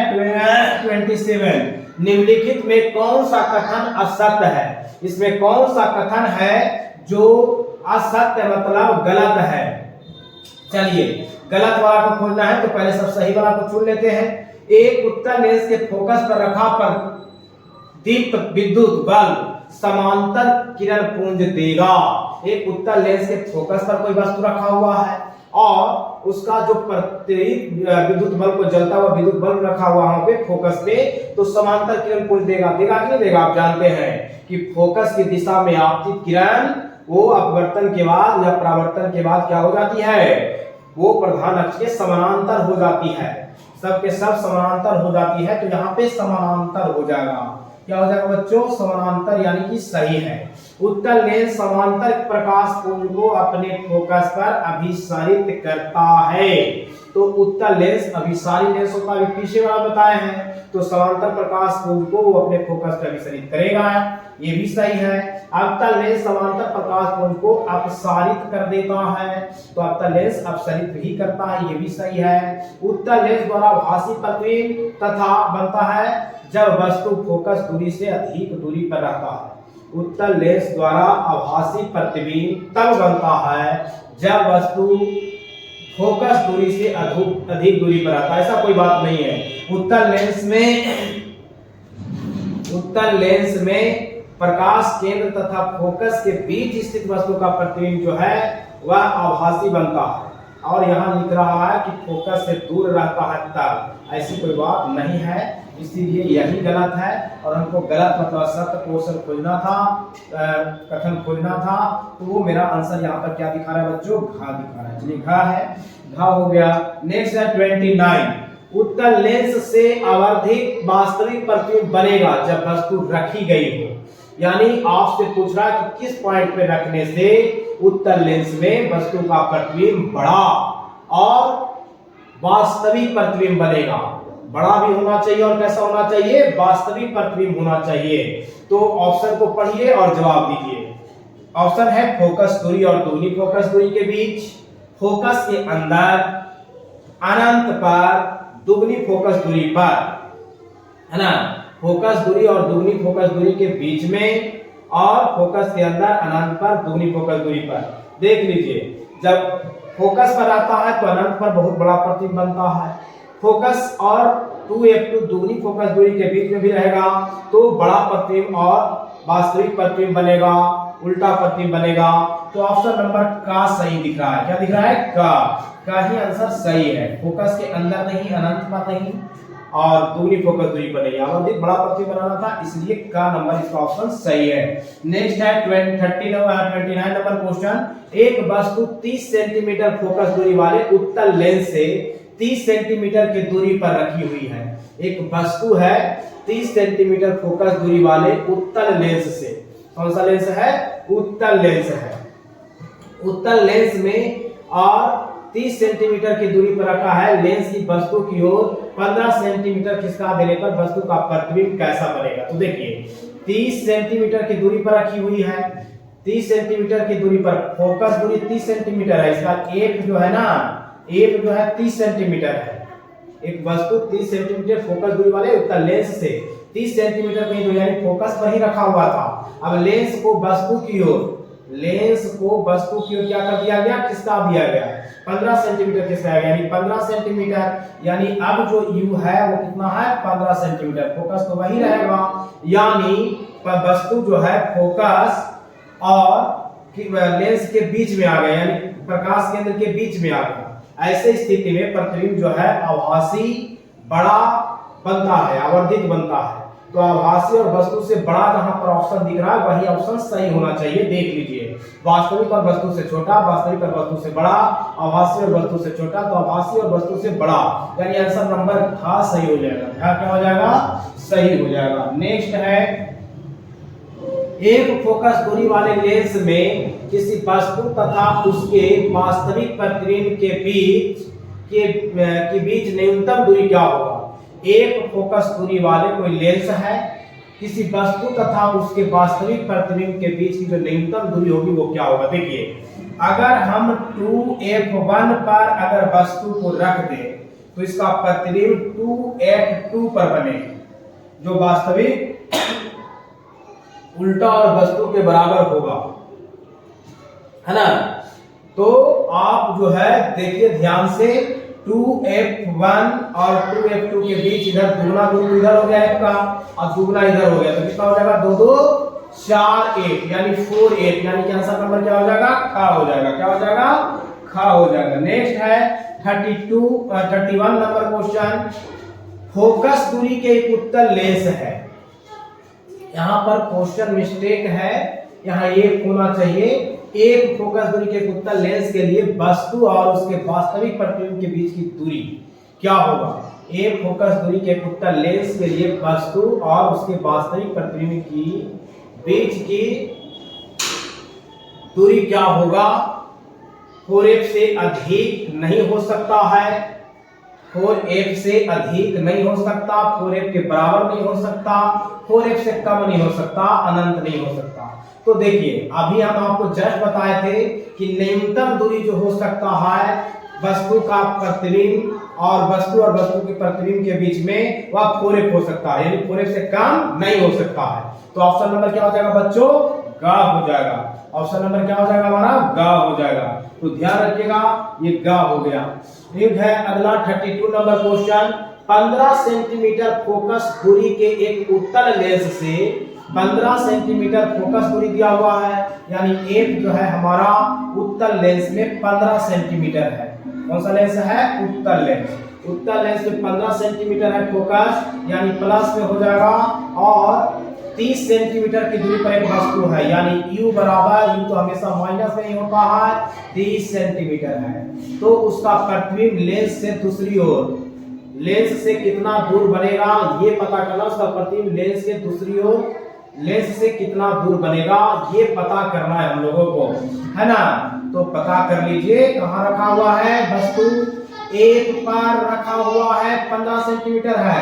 27, निम्नलिखित में कौन सा कथन असत्य है, इसमें कौन सा कथन है जो असत्य मतलब गलत है। चलिए गलत वाला को खोजना है तो पहले सब सही वाला को चुन लेते हैं। एक उत्तल लेंस के फोकस पर रखा पर दीप्त विद्युत बल्ब समांतर किरण पुंज देगा। एक उत्तल लेंस के फोकस पर कोई वस्तु रखा हुआ है और उसका जो विद्युत बल्ब को जलता हुआ विद्युत बल्ब रखा हुआ वहां पे फोकस पे, तो समांतर किरण पुंज देगा, देगा कि नहीं देगा। आप जानते हैं कि फोकस की दिशा में आपतित किरण वो अपवर्तन के बाद या परावर्तन के बाद क्या हो जाती है, वो प्रधान अक्ष के समानांतर हो जाती है, सबके सब समानांतर हो जाती है, तो यहाँ पे समानांतर हो जाएगा, क्या हो जाएगा बच्चों, समानांतर, यानी कि सही है। उत्तल लेंस समांतर प्रकाश पुंज को अपने फोकस पर अभिसारित करता है, तो उत्तल लेंस अभिसारी लेंस होता है, पीछे वाला बताए हैं, तो समांतर प्रकाश पुंज को वो अपने फोकस पर अभिसारित करेगा, ये भी सही है। अवतल लेंस समांतर प्रकाश पुंज को अपसारित कर देता है, तो अवतल लेंस अपसारित ही करता है, ये भी सही है। उत्तल लेंस द्वारा भासी प्रतिबिंब तथा बनता है जब वस्तु फोकस दूरी से अधिक दूरी पर रहता है। उत्तल लेंस द्वारा आभासी प्रतिबिंब तब बनता है जब वस्तु फोकस दूरी से अधिक दूरी पर रहता है, ऐसा कोई बात नहीं है। उत्तल लेंस में प्रकाश केंद्र तथा फोकस के बीच स्थित वस्तु का प्रतिबिंब जो है वह आभासी बनता है, और यहाँ लिख रहा है कि फोकस से दूर रहता है तब, ऐसी कोई बात नहीं है, इसीलिए यही गलत है। और हमको गलत मतलब सत्य क्वेश्चन खोजना था, कथन खोजना था, तो वो मेरा आंसर यहाँ पर क्या दिखा रहा है बच्चों, घा दिखा रहा है। चलिए घा है, घा हो गया। नेक्स्ट है 29, उत्तल लेंस से आवर्धित वास्तविक प्रतिबिंब बनेगा जब वस्तु रखी गई हो, यानी आपसे पूछ रहा है कि किस पॉइंट पे रखने से उत्तल लेंस में वस्तु का प्रतिबिंब बड़ा और वास्तविक प्रतिबिंब बनेगा। बड़ा भी होना चाहिए और कैसा होना चाहिए, वास्तविक प्रतिबिंब होना चाहिए। तो ऑप्शन को पढ़िए और जवाब दीजिए। ऑप्शन है फोकस दूरी और दुगनी फोकस दूरी के बीच, फोकस के अंदर, अनंत पर, दुगनी फोकस दूरी पर, है ना, फोकस दूरी और दुगनी फोकस दूरी के बीच में, और फोकस के अंदर, अनंत पर, दुगनी फोकस दूरी पर। देख लीजिए, जब फोकस पर आता है तो अनंत पर बहुत बड़ा प्रतिबिंब बनता है। फोकस और 2f2 दुगनी फोकस दूरी के बीच में भी रहेगा तो बड़ा प्रतिबिंब और वास्तविक प्रतिबिंब बनेगा, उल्टा प्रतिबिंब बनेगा। तो ऑप्शन नंबर का सही दिख रहा है। क्या दिख रहा है? का ही आंसर सही है। फोकस के अंदर नहीं, अनंत पर नहीं और दूरी फोकस दूरी पर नहीं, अवधिक बड़ा प्रतिबिंब बनाना था, इसलिए का नंबर इसका ऑप्शन सही है। नेक्स्ट है 29 नंबर क्वेश्चन। एक वस्तु 30 सेंटीमीटर फोकस दूरी वाले उत्तल लेंस से 30 सेंटीमीटर की दूरी पर रखी हुई है। एक वस्तु है 30 सेंटीमीटर फोकस दूरी वाले उत्तल लेंस से। कौन सा लेंस है? उत्तल लेंस है। उत्तल लेंस में और 30 सेंटीमीटर की दूरी पर रखा है। लेंस की वस्तु की ओर 15 सेंटीमीटर खिसका देने पर वस्तु का प्रतिबिंब कैसा बनेगा? तो देखिए, 30 सेंटीमीटर की दूरी पर रखी हुई है। 30 सेंटीमीटर की दूरी पर फोकस दूरी 30 सेंटीमीटर है। इसका एफ जो है ना, एफ जो है 30 सेंटीमीटर है। एक वस्तु 30 सेंटीमीटर फोकस दूरी वाले उत्तल लेंस से 30 सेंटीमीटर की दूरी यानी फोकस पर ही रखा हुआ था। अब लेंस को वस्तु की ओर क्या कर दिया गया? खिसका दिया गया। 15 सेंटीमीटर खिसकाया गया, यानी 15 सेंटीमीटर, यानी अब जो u है वो कितना है? 15 सेंटीमीटर। फोकस तो वही रहेगा, यानी वस्तु जो है फोकस और लेंस के बीच में आ गया, यानी प्रकाश केंद्र के बीच में आ गया। ऐसे स्थिति में प्रतिबिंब जो है आभासी बड़ा बनता है, आवर्धित बनता है। तो आभासी और वस्तु से बड़ा जहां पर ऑप्शन दिख रहा है वही ऑप्शन सही होना चाहिए। देख लीजिए, वास्तविक और वस्तु से छोटा, वास्तविक और वस्तु से बड़ा, आभासी और वस्तु से छोटा, तो आभासी और वस्तु से बड़ा, यानी आंसर नंबर था सही हो जाएगा। क्या हो जाएगा? सही हो जाएगा। नेक्स्ट है, एक फोकस दूरी वाले लेंस में किसी वस्तु तथा उसके वास्तविक प्रतिबिंब के बीच न्यूनतम दूरी क्या होगा? एक फोकस दूरी वाले कोई लेंस है, किसी वस्तु तथा उसके वास्तविक प्रतिबिंब के बीच की जो न्यूनतम दूरी होगी वो क्या होगा? देखिए, अगर हम 2f1 पर अगर वस्तु को रख दें तो इसका प्रतिबिंब 2f2 पर बने, जो वास्तविक उल्टा और वस्तु के बराबर होगा, है ना। तो आप जो है देखिए ध्यान से, 2f1 और 2f2 के बीच इधर दुगना दूरी इधर हो गया एक का और दुगना इधर हो गया, तो कितना हो जाएगा? 2 2 4 8, यानी 4 8, यानी कि आंसर नंबर क्या हो जाएगा? खा हो जाएगा। क्या हो जाएगा? खा हो जाएगा। नेक्स्ट है 31 नंबर क्वेश्चन। फोकस दूरी के एक उत्तल लेंस है। यहाँ पर क्वेश्चन मिस्टेक है, यहाँ एक होना चाहिए। एक फोकस दूरी के उत्तल लेंस के लिए वस्तु और उसके वास्तविक प्रतिबिंब के बीच की दूरी क्या होगा? एक फोकस दूरी के उत्तल लेंस के लिए वस्तु और उसके वास्तविक प्रतिबिंब की बीच की दूरी क्या होगा? 4f से अधिक नहीं हो सकता है, 4f से अधिक नहीं हो सकता, 4f के बराबर नहीं हो सकता, 4f से कम नहीं हो सकता, अनंत नहीं हो सकता। तो देखिए, अभी हम आपको जस्ट बताए थे कि न्यूनतम दूरी जो हो सकता है वस्तु का प्रतिबिंब और वस्तु के प्रतिबिंब के बीच में वह 4f हो सकता है, यानी 4f से कम नहीं हो सकता है। तो ऑप्शन नंबर क्या हो जाएगा बच्चों? गा हो जाएगा। ऑप्शन नंबर क्या हो जाएगा हमारा? गा हो जाएगा। तो ध्यान रखिएगा, ये गा हो गया। एक है अगला 32 नंबर क्वेश्चन। 15 सेंटीमीटर फोकस दूरी के एक उत्तल लेंस से 15 सेंटीमीटर फोकस दूरी दिया हुआ है, यानी एक जो है हमारा उत्तल लेंस में 15 सेंटीमीटर है। कौन सा लेंस है? उत्तल लेंस। उत्तल लेंस में 15 सेंटीमीटर है फोकस, यानी प्लस में हो जाएगा। और 30 सेंटीमीटर की दूरी पर एक वस्तु है, यानी u बराबर, u तो हमेशा माइनस में ही होता है, 30 सेंटीमीटर है। तो उसका प्रतिबिंब लेंस से दूसरी ओर, लेंस से कितना दूर बनेगा ये पता करना। उसका प्रतिबिंब लेंस के दूसरी ओर, लेंस से कितना दूर बनेगा ये पता करना है हम लोगों को, है ना। तो पता कर लीजिए, कहाँ रखा हुआ है? वस्तु एक पर रखा हुआ है, 15 सेंटीमीटर है,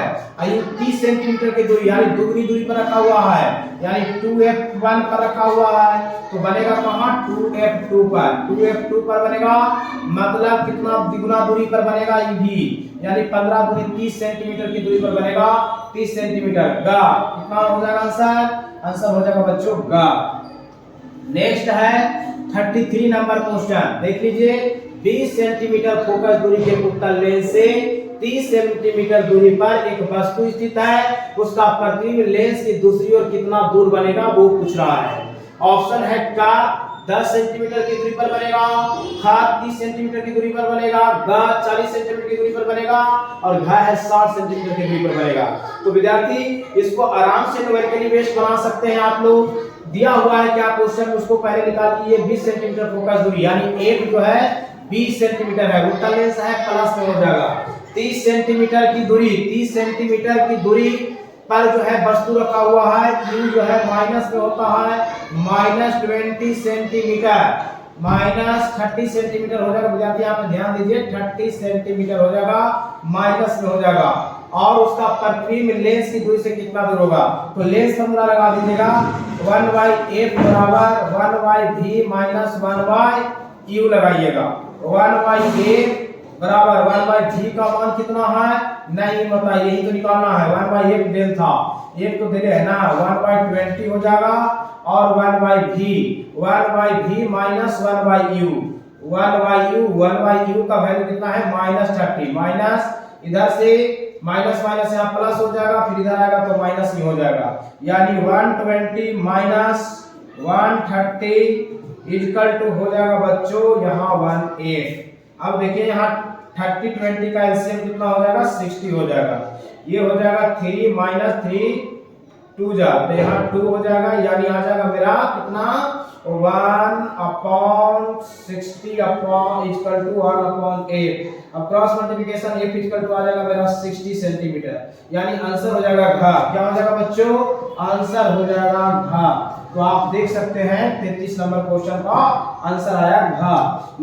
30 सेंटीमीटर की दूरी यानी दुगनी दूरी पर रखा हुआ है, यानी 2f1 पर रखा हुआ है। तो बनेगा कहाँ? 2f2 पर। 2f2 पर बनेगा, मतलब कितना दुगना दूरी पर बनेगा? ये भी, यानी 15 दूरी 30 सेंटीमीटर की दूरी पर बनेगा, 30 सेंटीमीटर। गा कितना हो जाएगा आंसर? आंसर हो जाएगा बच्चों गा। नेक्स्ट है 33 नंबर क्वेश्चन देख लीजिए। 20 सेंटीमीटर फोकस दूरी के उत्तल लेंस से 30 सेंटीमीटर दूरी पर एक वस्तु स्थित है, उसका प्रतिबिंब लेंस की दूसरी ओर कितना दूर बनेगा वो पूछ रहा है। ऑप्शन है का 10 सेंटीमीटर की दूरी पर बनेगा, ख 30 सेंटीमीटर की दूरी पर बनेगा, ग 40 सेंटीमीटर की दूरी पर बनेगा और घ है 60 सेंटीमीटर की दूरी पर बनेगा। तो विद्यार्थी इसको आराम से न्यूमेरिकली बेस्ड बना सकते हैं आप लोग। दिया हुआ है क्या क्वेश्चन, उसको पहले निकाल लीजिए। 20 सेंटीमीटर फोकस दूरी यानी एक जो है 20 सेंटीमीटर है, उत्तल लेंस है, प्लस में हो जाएगा 30 सेंटीमीटर की दूरी। 30 सेंटीमीटर की दूरी पर जो है वस्तु रखा हुआ है, u जो है माइनस में होता है -20 सेंटीमीटर, -30 सेंटीमीटर हो जाएगा। विद्यार्थी यहाँ पे ध्यान दीजिए, 30 सेंटीमीटर हो जाएगा, माइनस में हो जाएगा। और उसका प्रतिबिंब लेंस की दूरी से कितना दूर होगा, तो लेंस फॉर्मूला लगा दीजिएगा 1/f बराबर 1/v माइनस 1/u लगाइएगा। 1/f बराबर 1/v का मान कितना है नहीं पता, यही तो निकालना है। 1/f डेल था, एक तो दिले है ना, 1/20 हो जाएगा और 1/v माइनस 1/u 1/u का वैल्यू कितना है -30, माइनस इधर से माइनस माइनस यहाँ प्लस हो जाएगा, फिर इधर आएगा तो माइनस ही हो जाएगा, यानी 120 माइनस 130 इक्वल टू हो जाएगा बच्चों यहाँ 1/8। अब देखिए यहाँ 30 20 का एलसीएम कितना हो जाएगा 60 हो जाएगा। ये हो जाएगा 3 माइनस 3 2 जा, तो यहाँ 2 हो जाएगा, यानी आ जाएगा मेरा कितना 1/60 इक्वल टू 1/8। अब cross multiplication f equal to आ जाएगा मेरा 60 सेंटीमीटर, यानी आंसर हो जाएगा घ। क्या हो जाएगा बच्चों, आंसर हो जाएगा घ। तो आप देख सकते हैं 33 नंबर क्वेश्चन का आंसर आया घ।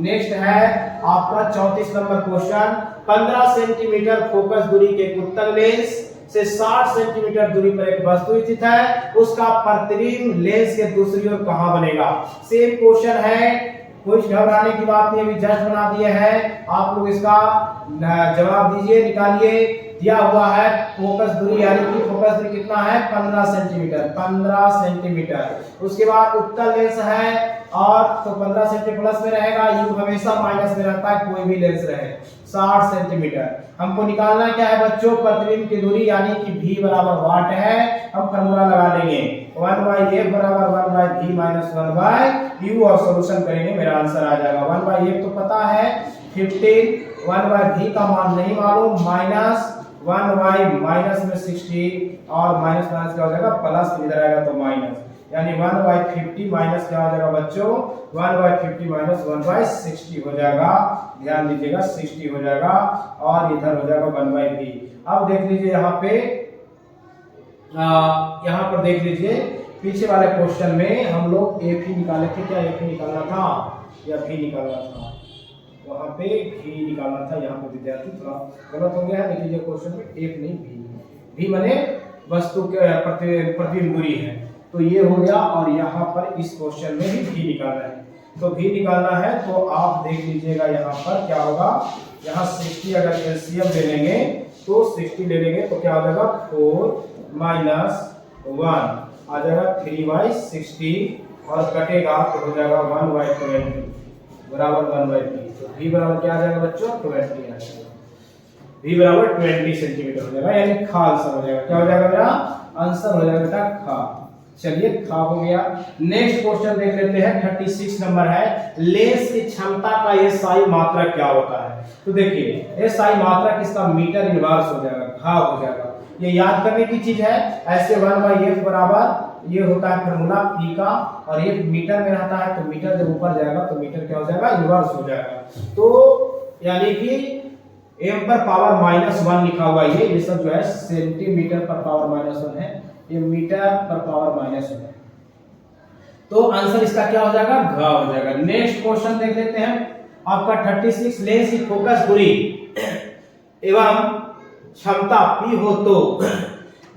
नेक्स्ट है आपका 34 नंबर क्वेश्चन। 15 सेंटीमीटर फोकस दूरी के उत्तल लेंस से 60 सेंटीमीटर दूरी पर एक वस्तु स्थित है, उसका प्रतिबिंब लेंस के दूसरी ओर कहां बनेगा। सेम क्वेश्चन है, कुछ घबराने की बात नहीं, अभी जस्ट बना दिए हैं। आप लोग इसका जवाब दीजिए, निकालिए। दिया हुआ है फोकस दूरी, यानी कि फोकस दूरी कितना है 15 सेंटीमीटर, 15 सेंटीमीटर। उसके बाद उत्तल लेंस है और तो 15 सेंटीमीटर प्लस में रहेगा, यू हमेशा माइनस में रहता है, कोई भी लेंस रहे। 60 सेंटीमीटर हमको निकालना क्या है बच्चों, प्रतिबिंब की दूरी, यानी कि v बराबर वाट है। हम फॉर्मूला लगा देंगे 1/f बराबर 1/v माइनस 1/u और सॉल्यूशन करेंगे, मेरा आंसर आ जाएगा। 1/f तो पता है 15, 1/v का मान नहीं मालूम, माइनस 1/, माइनस में 60 और माइनस माइनस क्या हो जाएगा प्लस, इधर आएगा तो माइनस, यानी 1/50 माइनस क्या हो जाएगा बच्चों 1/50 माइनस 1/60 हो जाएगा। ध्यान दीजिएगा 60 हो जाएगा और इधर हो जाएगा 1/v। अब देख लीजिए यहाँ पे, यहाँ पर देख लीजिए पीछे वाले क्वेश्चन में हम लोग एफ ही निकाले थे, क्या एफ ही निकालना था या भी निकालना था, वहां पे भी निकालना था। यहाँ पे विद्यार्थी थोड़ा गलत हो गया है, देख लीजिए क्वेश्चन में एफ नहीं भी माने वस्तु के प्रतिबिंब दूरी है, तो ये हो गया। और यहाँ पर इस क्वेश्चन में भी निकालना है, तो भी निकालना है तो आप देख लीजिएगा यहाँ पर क्या होगा। यहाँ 60 अगर एलसीएम ले लेंगे तो 60 ले लेंगे तो क्या हो जाएगा 4 माइनस 1 आ जाएगा 3/60 और कटेगा तो हो जाएगा 1/20 बराबर 1/3। तो v बराबर क्या आ जाएगा बच्चों 20 आ जाएगा, v बराबर 20 सेंटीमीटर हो जाएगा, यानी खा आंसर हो जाएगा। क्या हो जाएगा मेरा आंसर हो जाएगा बेटा खा। चलिए खा हो गया। नेक्स्ट क्वेश्चन देख लेते हैं, 36 नंबर है। लेंस की क्षमता का एसआई मात्रक क्या होता है। तो देखिए एसआई मात्रक इसका मीटर इनवर्स हो जाएगा, घा हो जाएगा। ये याद करने की चीज है। ऐसे 1/f बराबर ये होता है फॉर्मूला p का, और ये मीटर में रहता है तो मीटर जब ऊपर जाएगा तो मीटर क्या हो जाएगा इनवर्स हो जाएगा। तो यानी कि m पर पावर -1 लिखा हुआ ये सब जो है सेंटीमीटर पर पावर -1 है, ये मीटर पर पावर -1 है। तो आंसर इसका क्या हो जाएगा घ हो जाएगा। नेक्स्ट क्वेश्चन देख लेते हैं आपका 36। लेंस की फोकस दूरी एवं क्षमता p हो तो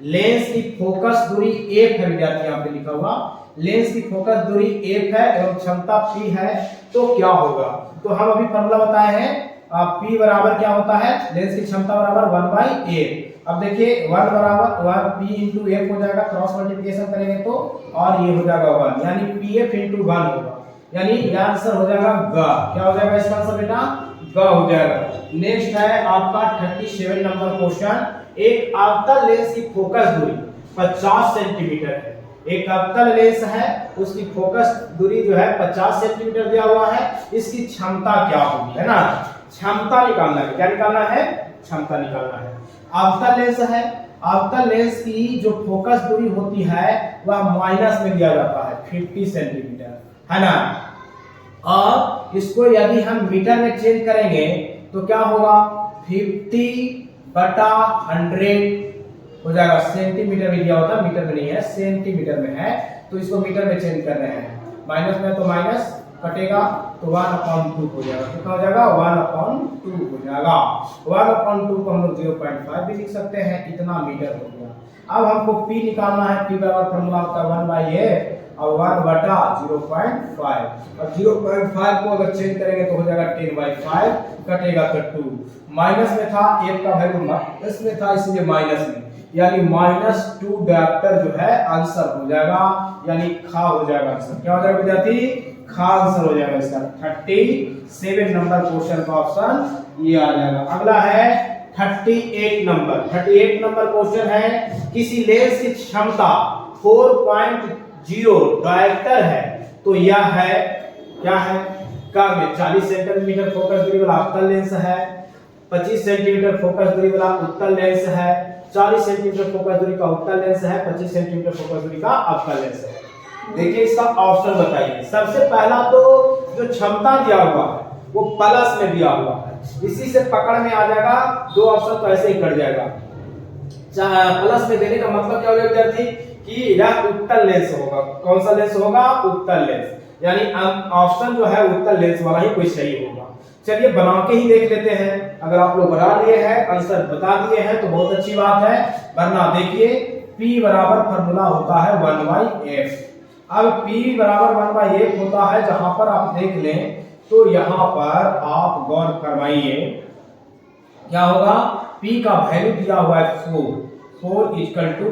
लेंस की फोकस दूरी f है, विद्यार्थी यहाँ पे लिखा हुआ लेंस की फोकस दूरी f है एवं क्षमता p है तो क्या होगा। तो हम अभी फॉर्मूला बताए हैं, p बराबर क्या होता है लेंस की क्षमता बराबर 1/8। अब देखिए 1 बराबर 1 p इंटू f हो जाएगा, क्रॉस मल्टीप्लिकेशन करेंगे तो और ये हो जाएगा 1, यानी pf इंटू 1 होगा। यानी यह आंसर हो जाएगा ग। क्या हो जाएगा इसका आंसर बेटा? ग हो जाएगा। नेक्स्ट है आपका 37 नंबर क्वेश्चन। एक अवतल लेंस की फोकस दूरी 50 सेंटीमीटर है। एक अवतल लेंस है, उसकी फोकस दूरी जो है 50 सेंटीमीटर दिया हुआ है। इसकी क्षमता क्या होगी, है ना? क्षमता निकालना है। क्या निकालना है? क्षमता निकालना है। अवतल लेंस है, अवतल लेंस की जो फोकस दूरी होती है वह माइनस में दिया जाता है 50 सेंटीमीटर, है ना? और इसको यदि हम मीटर में चेंज करेंगे तो क्या होगा? 50/100 हो जाएगा। सेंटीमीटर में दिया होता है, मीटर में नहीं है, सेंटीमीटर में है, तो इसको मीटर में चेंज कर रहे हैं। माइनस में तो माइनस कटेगा तो 1/2 हो जाएगा। कितना हो जाएगा? 1/2 हो जाएगा। 1/2 को हम लोग 0.5 भी लिख सकते हैं। कितना मीटर हो गया। अब हमको P निकालना है। P बराबर फॉर्मूला आपका 1/8 और 1/0.5, और 0.5 को अगर चेंज करेंगे तो हो जाएगा 10/5, कटेगा तो 2। माइनस में था, 1 का वैल्यू इसमें था, इसलिए माइनस में, यानी -2 डायरेक्टर जो है आंसर हो जाएगा, यानी खा हो जाएगा आंसर। क्या हो जाएगा विद्यार्थी? खा आंसर हो जाएगा इसका। 37 नंबर क्वेश्चन का ऑप्शन ये आ जाएगा। अगला है 38 नंबर। 38 नंबर क्वेश्चन है, किसी लेंस की क्षमता 4.0 डायरेक्टर है, तो यह है क्या है? क्या में 40 सेंटीमीटर फोकस दूरी वाला अवतल लेंस है, 25 सेंटीमीटर फोकस दूरी वाला उत्तल लेंस है, 40 सेंटीमीटर फोकस दूरी का उत्तल लेंस है, 25 सेंटीमीटर फोकस दूरी का अवतल लेंस है। देखिए इसका ऑप्शन बताइए। सबसे पहला तो जो क्षमता दिया हुआ है वो प्लस में दिया हुआ है, इसी से पकड़ में आ जाएगा। दो ऑप्शन तो ऐसे ही कट जाएगा। प्लस में देने का मतलब क्या होगा विद्यार्थी? कि यह उत्तल लेंस होगा। कौन सा लेंस होगा? उत्तल लेंस, यानी ऑप्शन जो है उत्तल लेंस वाला ही कोई सही होगा। चलिए बना के ही देख लेते हैं। अगर आप लोग बना लिए हैं, आंसर बता दिए हैं तो बहुत अच्छी बात है, वरना देखिए P बराबर फॉर्मूला होता है 1/f। अब P बराबर 1/f होता है, जहां पर आप देख लें तो यहां पर आप गौर फरमाइए क्या होगा? P का वैल्यू दिया हुआ है 4 =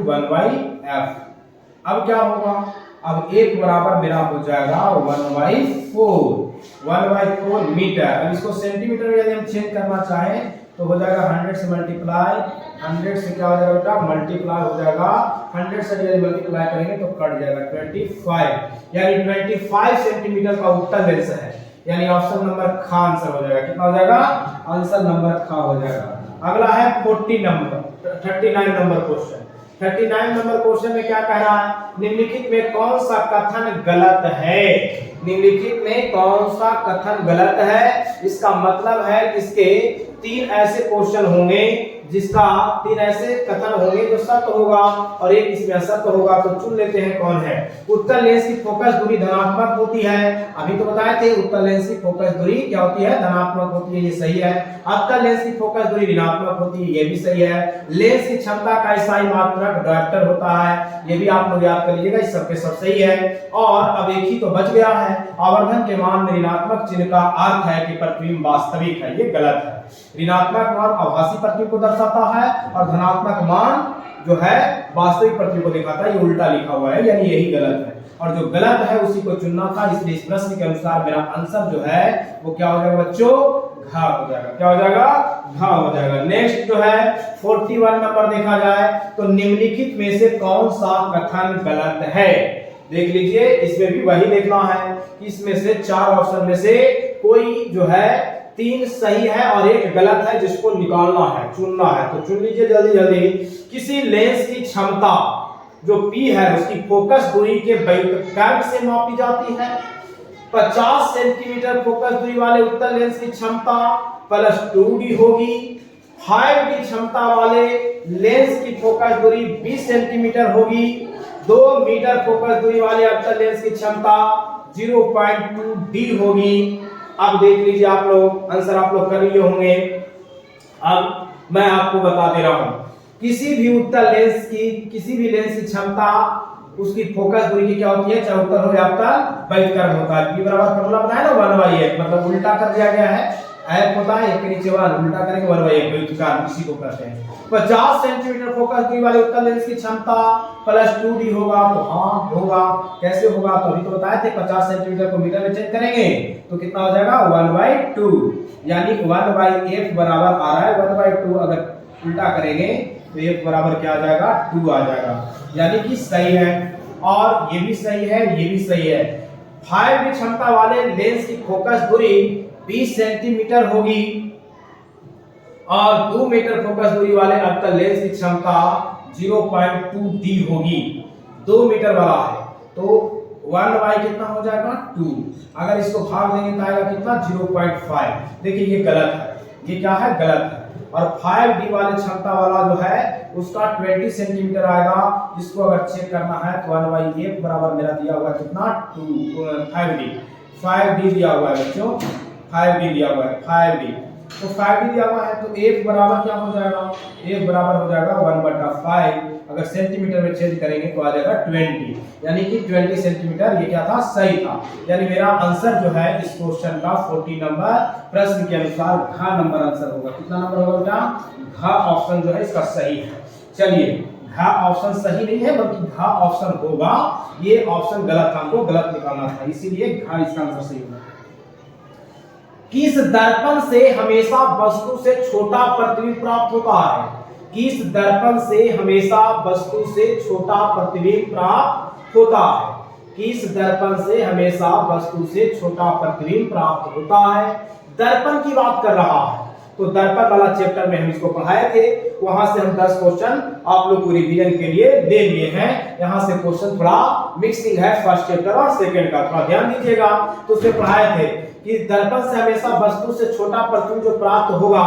1/f। अब क्या होगा? अब एक बराबर मेरा हो जाएगा 1/4 मीटर। अब इसको सेंटीमीटर में यदि हम चेंज करना चाहें तो हो जाएगा 100 से मल्टीप्लाई, 100 से क्या हो जाएगा बेटा? मल्टीप्लाई हो जाएगा। 100 से यदि मल्टीप्लाई करेंगे तो कट जाएगा 25, यानी 25 सेंटीमीटर का उत्तल लेंस है, यानी ऑप्शन नंबर ख आंसर हो जाएगा। कितना हो जाएगा? आंसर नंबर ख हो जाएगा। अगला है 39 नंबर क्वेश्चन। 39 नंबर क्वेश्चन में क्या कह रहा है? निम्नलिखित में कौन सा कथन गलत है? निम्नलिखित में कौन सा कथन गलत है? इसका मतलब है इसके 3 ऐसे क्वेश्चन होंगे जिसका 3 ऐसे कथन होंगे जो सत्य होगा और एक इसमें असत्य होगा। तो चुन लेते हैं कौन है। उत्तल लेंस की फोकस दूरी धनात्मक होती है। अभी तो बताए थे उत्तल लेंस की फोकस दूरी क्या होती है? धनात्मक होती है, ये सही है। अवतल लेंस की फोकस दूरी ऋणात्मक होती है, ये भी सही है। लेंस की क्षमता का स्थायी मात्रक डायरेक्टर होता है, ये भी आप लोग याद कर लीजिएगा। इस सब के सब सही है। और अब एक ही तो बच गया है, आवर्धन के मान में ऋणात्मक चिन्ह का अर्थ है कि प्रतिबिंब वास्तविक है, ये गलत है। ऋणात्मक मान आभासी प्रतिबिंब को दर्शाता है और धनात्मक मान जो है वास्तविक प्रतिबिंब को दिखाता है, ये उल्टा लिखा हुआ है, यानी यही गलत है। और जो गलत है उसी को चुनना था, इसलिए इस प्रश्न के अनुसार मेरा आंसर जो है वो क्या हो जाएगा बच्चों? घ हो जाएगा। क्या हो जाएगा? घ हो जाएगा। नेक्स्ट जो है 41 नंबर देखा जाए तो निम्नलिखित में से कौन सा कथन गलत है? देख लीजिए, इसमें भी वही देखना है कि इसमें से 4 ऑप्शन में से कोई जो है 3 सही है और एक गलत है, जिसको निकालना है, चुनना है। तो चुन लीजिए जल्दी जल्दी। किसी लेंस की क्षमता जो P है उसकी फोकस दूरी के व्युत्क्रम से मापी जाती है। 50 सेंटीमीटर फोकस दूरी वाले उत्तल लेंस की क्षमता +2d होगी। 5d क्षमता वाले लेंस की फोकस दूरी 20 सेंटीमीटर होगी। 2 मीटर फोकस दूरी वाले अवतल लेंस की क्षमता 0.2d होगी। अब देख लीजिए आप लोग, आंसर आप लोग कर लिए होंगे। अब मैं आपको बता दे रहा हूं, किसी भी उत्तल लेंस की, किसी भी लेंस की क्षमता उसकी फोकस दूरी की क्या होती है? चाहे उत्तल हो या अवतल, व्युत्क्रम होता है। P बराबर फॉर्मूला बताया ना 1/f, मतलब उल्टा कर दिया गया है। F होता है 1 के नीचे 1, उल्टा करेंगे 1/1 4, इसी को कहते हैं। 50 सेंटीमीटर फोकस दूरी वाले उत्तल लेंस की क्षमता प्लस 2d होगा। तो हाँ होगा, कैसे होगा? तो अभी तो बताए थे 50 सेंटीमीटर को मीटर में चेंज करेंगे तो कितना हो जाएगा 1/2, यानी 1/f बराबर आ रहा है 1/2। अगर उल्टा करेंगे तो f बराबर क्या आ जाएगा 2 आ जाएगा, यानी कि सही है। और ये भी सही है, ये भी सही है। 5d क्षमता वाले लेंस की फोकस दूरी 20 सेंटीमीटर होगी और 2 मीटर फोकस दूरी वाले अवतल लेंस की क्षमता 0.2d होगी। 2 मीटर वाला है तो 1 कितना हो जाएगा 2। अगर इसको भाग देंगे तो आएगा कितना 0.5। देखिए ये गलत है, ये क्या है गलत है। और 5d वाले क्षमता वाला जो है उसका 20 सेंटीमीटर आएगा। इसको अगर चेक करना है तो 1/f बराबर मेरा दिया हुआ है कितना 5d दिया हुआ है बच्चों, 5d दिया हुआ है 5d। तो 5d दिया हुआ है तो f बराबर क्या हो जाएगा, f बराबर हो जाएगा 1/5। अगर सेंटीमीटर में चेंज करेंगे तो आ जाएगा 20, यानी कि 20 सेंटीमीटर। ये क्या था, सही था। यानी मेरा आंसर जो है इस क्वेश्चन का 40 नंबर प्रश्न के अनुसार घ नंबर आंसर होगा। कितना नंबर होगा बेटा, घ ऑप्शन जो है इसका सही है। चलिए घ ऑप्शन सही नहीं है बल्कि घ ऑप्शन होगा, ये ऑप्शन गलत था, हमको गलत निकालना था, इसीलिए घ इसका आंसर सही होगा। किस दर्पण से हमेशा वस्तु से छोटा प्रतिबिंब प्राप्त होता है? किस दर्पण से हमेशा वस्तु से छोटा प्रतिबिंब प्राप्त होता है? किस दर्पण से हमेशा वस्तु से छोटा प्रतिबिंब प्राप्त होता है? दर्पण की बात कर रहा है तो दर्पण वाला चैप्टर में हम इसको पढ़ाए थे, वहां से हम 10 क्वेश्चन आप लोग को रिवीजन के लिए दे लिए हैं। यहाँ से क्वेश्चन थोड़ा मिक्सिंग है फर्स्ट चैप्टर और सेकंड का, थोड़ा ध्यान दीजिएगा। तो उसमें पढ़ाए थे कि दर्पण से हमेशा वस्तु से छोटा प्रतिबिंब जो प्राप्त होगा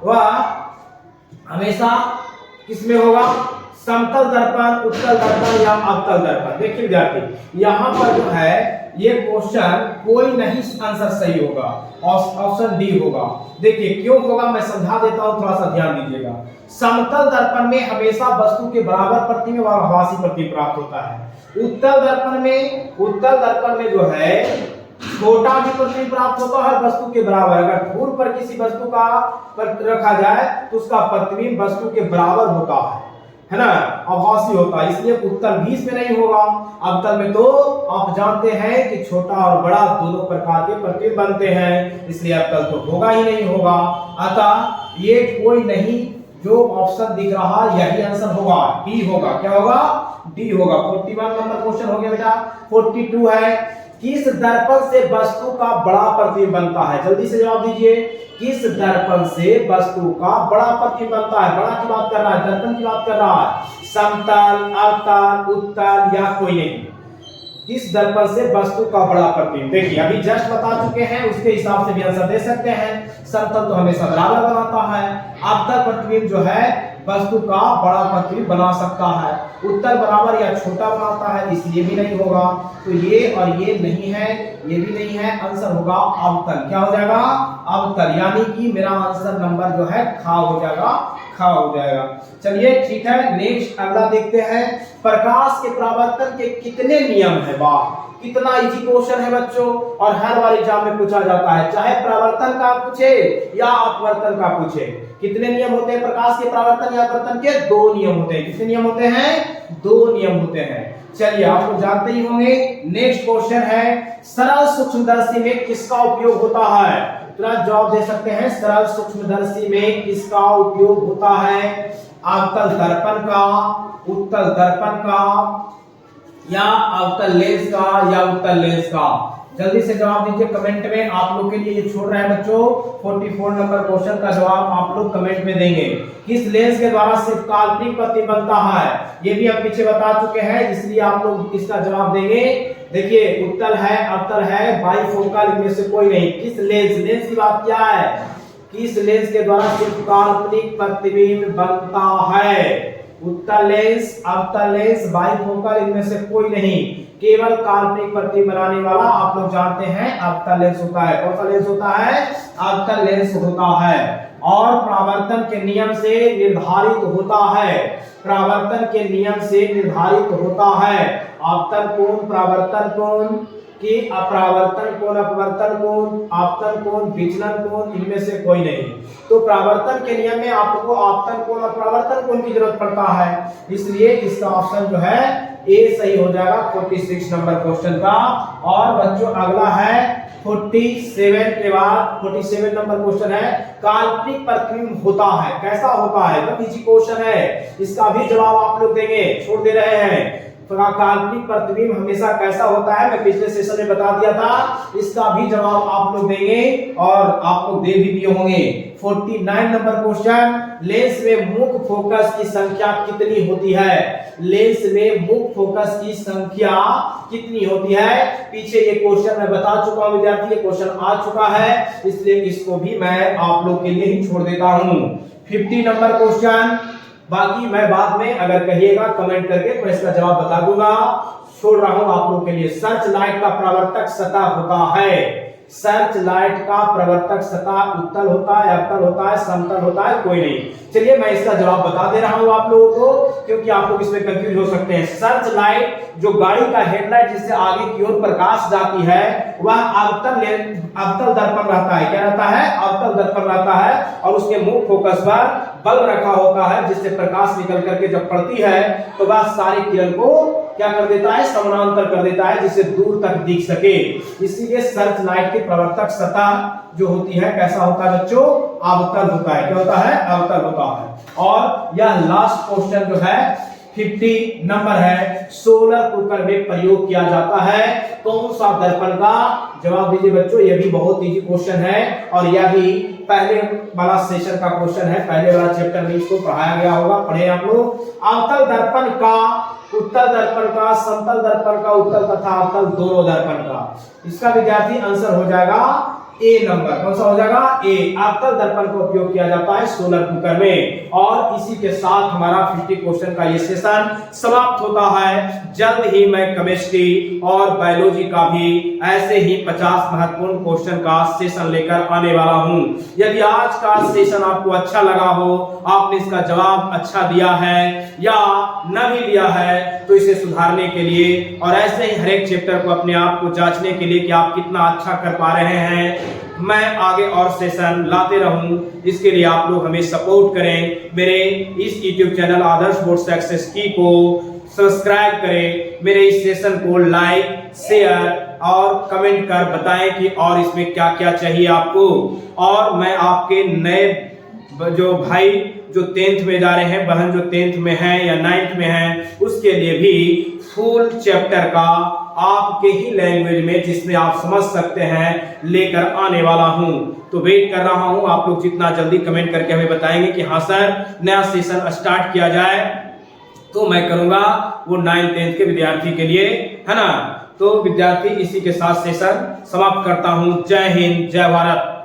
वह हमेशा किसमें होगा, समतल दर्पण, उत्तल दर्पण या अवतल दर्पण। देखिए विद्यार्थी यहाँ पर जो है ये क्वेश्चन कोई नहीं आंसर सही होगा, ऑप्शन डी होगा। देखिए क्यों होगा मैं समझा देता हूं, थोड़ा सा ध्यान दीजिएगा। समतल दर्पण में हमेशा वस्तु के बराबर प्रतिबिंब और आभासी प्रतिबिंब प्राप्त होता है। उत्तल दर्पण में जो है छोटा भी प्रतिबिंब प्राप्त होता है हर वस्तु के बराबर। अगर दूर पर किसी वस्तु का रखा जाए तो उसका प्रतिबिंब वस्तु के बराबर होता है ना, आभासी होता है। इसलिए उत्तल भी इसमें नहीं होगा। अवतल में तो आप जानते हैं कि छोटा और बड़ा दोनों प्रकार के प्रतिबिंब बनते हैं, इसलिए अवतल तो होगा ही नहीं होगा। अतः ये कोई नहीं, जो ऑप्शन दिख रहा यही आंसर होगा, डी होगा। क्या होगा, डी होगा। 41 नंबर क्वेश्चन हो गया बेटा। 42 है, किस दर्पण से वस्तु का बड़ा प्रतिबिंब बनता है? जल्दी से जवाब दीजिए। किस दर्पण से वस्तु का बड़ा प्रतिबिंब बनता है? बड़ा की बात कर रहा है, दर्पण की बात कर रहा है। समतल, अवतल, उत्तल या कोई नहीं। किस दर्पण से वस्तु का बड़ा प्रतिबिंब? देखिए अभी जस्ट बता चुके हैं, उसके हिसाब से भी आंसर दे सकते हैं। समतल तो हमेशा बराबर बनाता है। अवतल प्रतिबिंब जो है वस्तु का बड़ा प्रतिबिंब बना सकता है। उत्तल बराबर या छोटा बनाता है, इसलिए भी नहीं होगा। तो ये और ये नहीं है, ये भी नहीं है, आंसर होगा अवतल। क्या हो जाएगा, अवतल। यानी कि मेरा आंसर नंबर जो है खा हो जाएगा, खा हो जाएगा। चलिए ठीक है, नेक्स्ट अगला देखते हैं। प्रकाश के परावर्तन के कितने नियम है? वाह कितना इजी क्वेश्चन है बच्चों, और हर बार एग्जाम में पूछा जाता है, चाहे परावर्तन का पूछे या अपवर्तन का पूछे। कितने नियम होते हैं प्रकाश के परावर्तन या अपवर्तन के? 2 नियम होते हैं। कितने नियम होते हैं? 2 नियम होते हैं। चलिए आप लोग जानते ही होंगे। नेक्स्ट क्वेश्चन है, सरल सूक्ष्मदर्शी में किसका उपयोग होता है? तुरंत जवाब दे सकते हैं। सरल सूक्ष्मदर्शी में किसका उपयोग होता है? अवतल दर्पण का, उत्तल दर्पण का या अवतल लेंस का या उत्तल लेंस का? जल्दी से जवाब दीजिए कमेंट में। आप लोग के लिए ये छोड़ रहे हैं बच्चों। 44 नंबर क्वेश्चन का जवाब आप लोग कमेंट में देंगे। किस लेंस के द्वारा सिर्फ काल्पनिक प्रतिबिंब बनता है? ये भी हम पीछे बता चुके हैं, इसलिए आप लोग इसका जवाब देंगे। देखिए उत्तल है, अवतल है, बाइफोकल, इनमें से कोई नहीं। किस लेंस की बात क्या है? किस लेंस के द्वारा सिर्फ काल्पनिक प्रतिबिंब बनता है? उत्तल लेंस, अवतल लेंस, बाइफोकल, इनमें से कोई नहीं। केवल काल्पनिक प्रतिबिंब बनाने वाला आप लोग जानते हैं अवतल लेंस होता है। कौन सा लेंस होता है? अवतल लेंस होता है। और परावर्तन के नियम से निर्धारित होता है। परावर्तन के नियम से निर्धारित होता है। अवतल कोण, परावर्तन कोण कि अपरावर्तन कोण, अपवर्तन कोण, आपतन कोण, विचलन कोण, इनमें से कोई नहीं। तो परावर्तन के नियम में आपको आपतन कोण और परावर्तन कोण की जरूरत पड़ता है, इसलिए इसका ऑप्शन जो है ए सही हो जाएगा 46 नंबर क्वेश्चन का। और बच्चों अगला है 47 के बाद 47 नंबर क्वेश्चन है, काल्पनिक प्रतिबिंब होता है, कैसा होता है? बहुत इजी क्वेश्चन है, इसका भी जवाब आप लोग देंगे, छोड़ दे रहे हैं। तो काल्पनिक प्रतिबिंब हमेशा कैसा होता है, मैं पिछले सेशन में बता दिया था, इसका भी जवाब आप लोग देंगे और आप लोग दे भी दिए होंगे। 49 नंबर क्वेश्चन, लेंस में मुख्य फोकस की संख्या कितनी होती है? लेंस में मुख्य फोकस की संख्या कितनी होती है? पीछे ये क्वेश्चन मैं बता चुका हूं विद्यार्थी, ये क्वेश्चन आ चुका है, इसलिए इसको भी मैं आप लोग के लिए ही छोड़ देता हूं। 50 नंबर क्वेश्चन, बाकी मैं बाद में अगर कहिएगा कमेंट करके तो इसका जवाब बता दूंगा, छोड़ रहा हूं आप लोग के लिए। सर्च लाइट का प्रवर्तक सतह होता है, सर्च लाइट का प्रवर्तक सतह उत्तल होता है, अवतल होता है, समतल होता है, कोई नहीं। चलिए मैं इसका जवाब बता दे रहा हूं आप लोगों को, क्योंकि आप लोग इसमें कंफ्यूज हो सकते हैं। सर्च लाइट जो गाड़ी का हेडलाइट जिससे आगे की ओर प्रकाश जाती है, वह अवतल दर्पण रहता है। क्या रहता है? अवतल दर्पण रहता है, और उसके मुख्य फोकस पर बल्ब रखा होता है, जिससे प्रकाश निकल करके जब पड़ती है तो वह सारी किरण को क्या कर देता है? समानांतर कर देता है, जिससे दूर तक दिख सके। इसीलिए सर्च लाइट की प्रवर्तक सतह जो होती है कैसा होता है बच्चों? अवतल होता है। क्या होता है? अवतल होता है। और यह लास्ट क्वेश्चन जो है 50 नंबर है, सोलर कुकर में प्रयोग किया जाता है कौन सा दर्पण का? जवाब दीजिए बच्चों, यह भी बहुत इजी क्वेश्चन है और यह भी पहले वाला सेशन का क्वेश्चन है, पहले वाला चैप्टर में इसको पढ़ाया गया होगा, पढ़े आप लोग। अवतल दर्पण का उत्तल दर्पण का, समतल दर्पण का, उत्तल तथा अवतल दोनों दर्पण का, इसका विद्यार्थी आंसर हो जाएगा ए नंबर। कौन सा हो जाएगा? ए। अवतल दर्पण का उपयोग किया जाता है सोलर कुकर में। और इसी के साथ हमारा 50 क्वेश्चन का ये सेशन समाप्त होता है। जल्द ही मैं केमिस्ट्री और बायोलॉजी का भी ऐसे ही 50 महत्वपूर्ण क्वेश्चन का सेशन लेकर आने वाला हूं। यदि आज का सेशन आपको अच्छा लगा हो, आपने इसका जवाब अच्छा दिया है या न भी दिया है, तो इसे सुधारने के लिए और ऐसे ही हर एक चैप्टर को अपने आप को जांचने के लिए कि आप कितना अच्छा कर पा रहे हैं, मैं आगे और सेशन लाते रहूं, इसके लिए आप लोग हमें सपोर्ट करें। मेरे इस YouTube चैनल आदर्श बोर्ड सक्सेस की को सब्सक्राइब करें, मेरे इस सेशन को लाइक, शेयर और कमेंट कर बताएं कि और इसमें क्या क्या चाहिए आपको। और मैं आपके नए जो भाई जो 10th में जा रहे हैं, बहन जो 10th में है या 9th में है, उसके लिए भी फुल चैप्टर का आपके ही लैंग्वेज में जिसमें आप समझ सकते हैं लेकर आने वाला हूं। तो वेट कर रहा हूं, आप लोग जितना जल्दी कमेंट करके हमें बताएंगे कि हाँ सर नया सेशन स्टार्ट किया जाए, तो मैं करूंगा वो 9th 10th के विद्यार्थी के लिए, है ना। तो विद्यार्थी इसी के साथ सेशन समाप्त करता हूं। जय हिंद, जय भारत।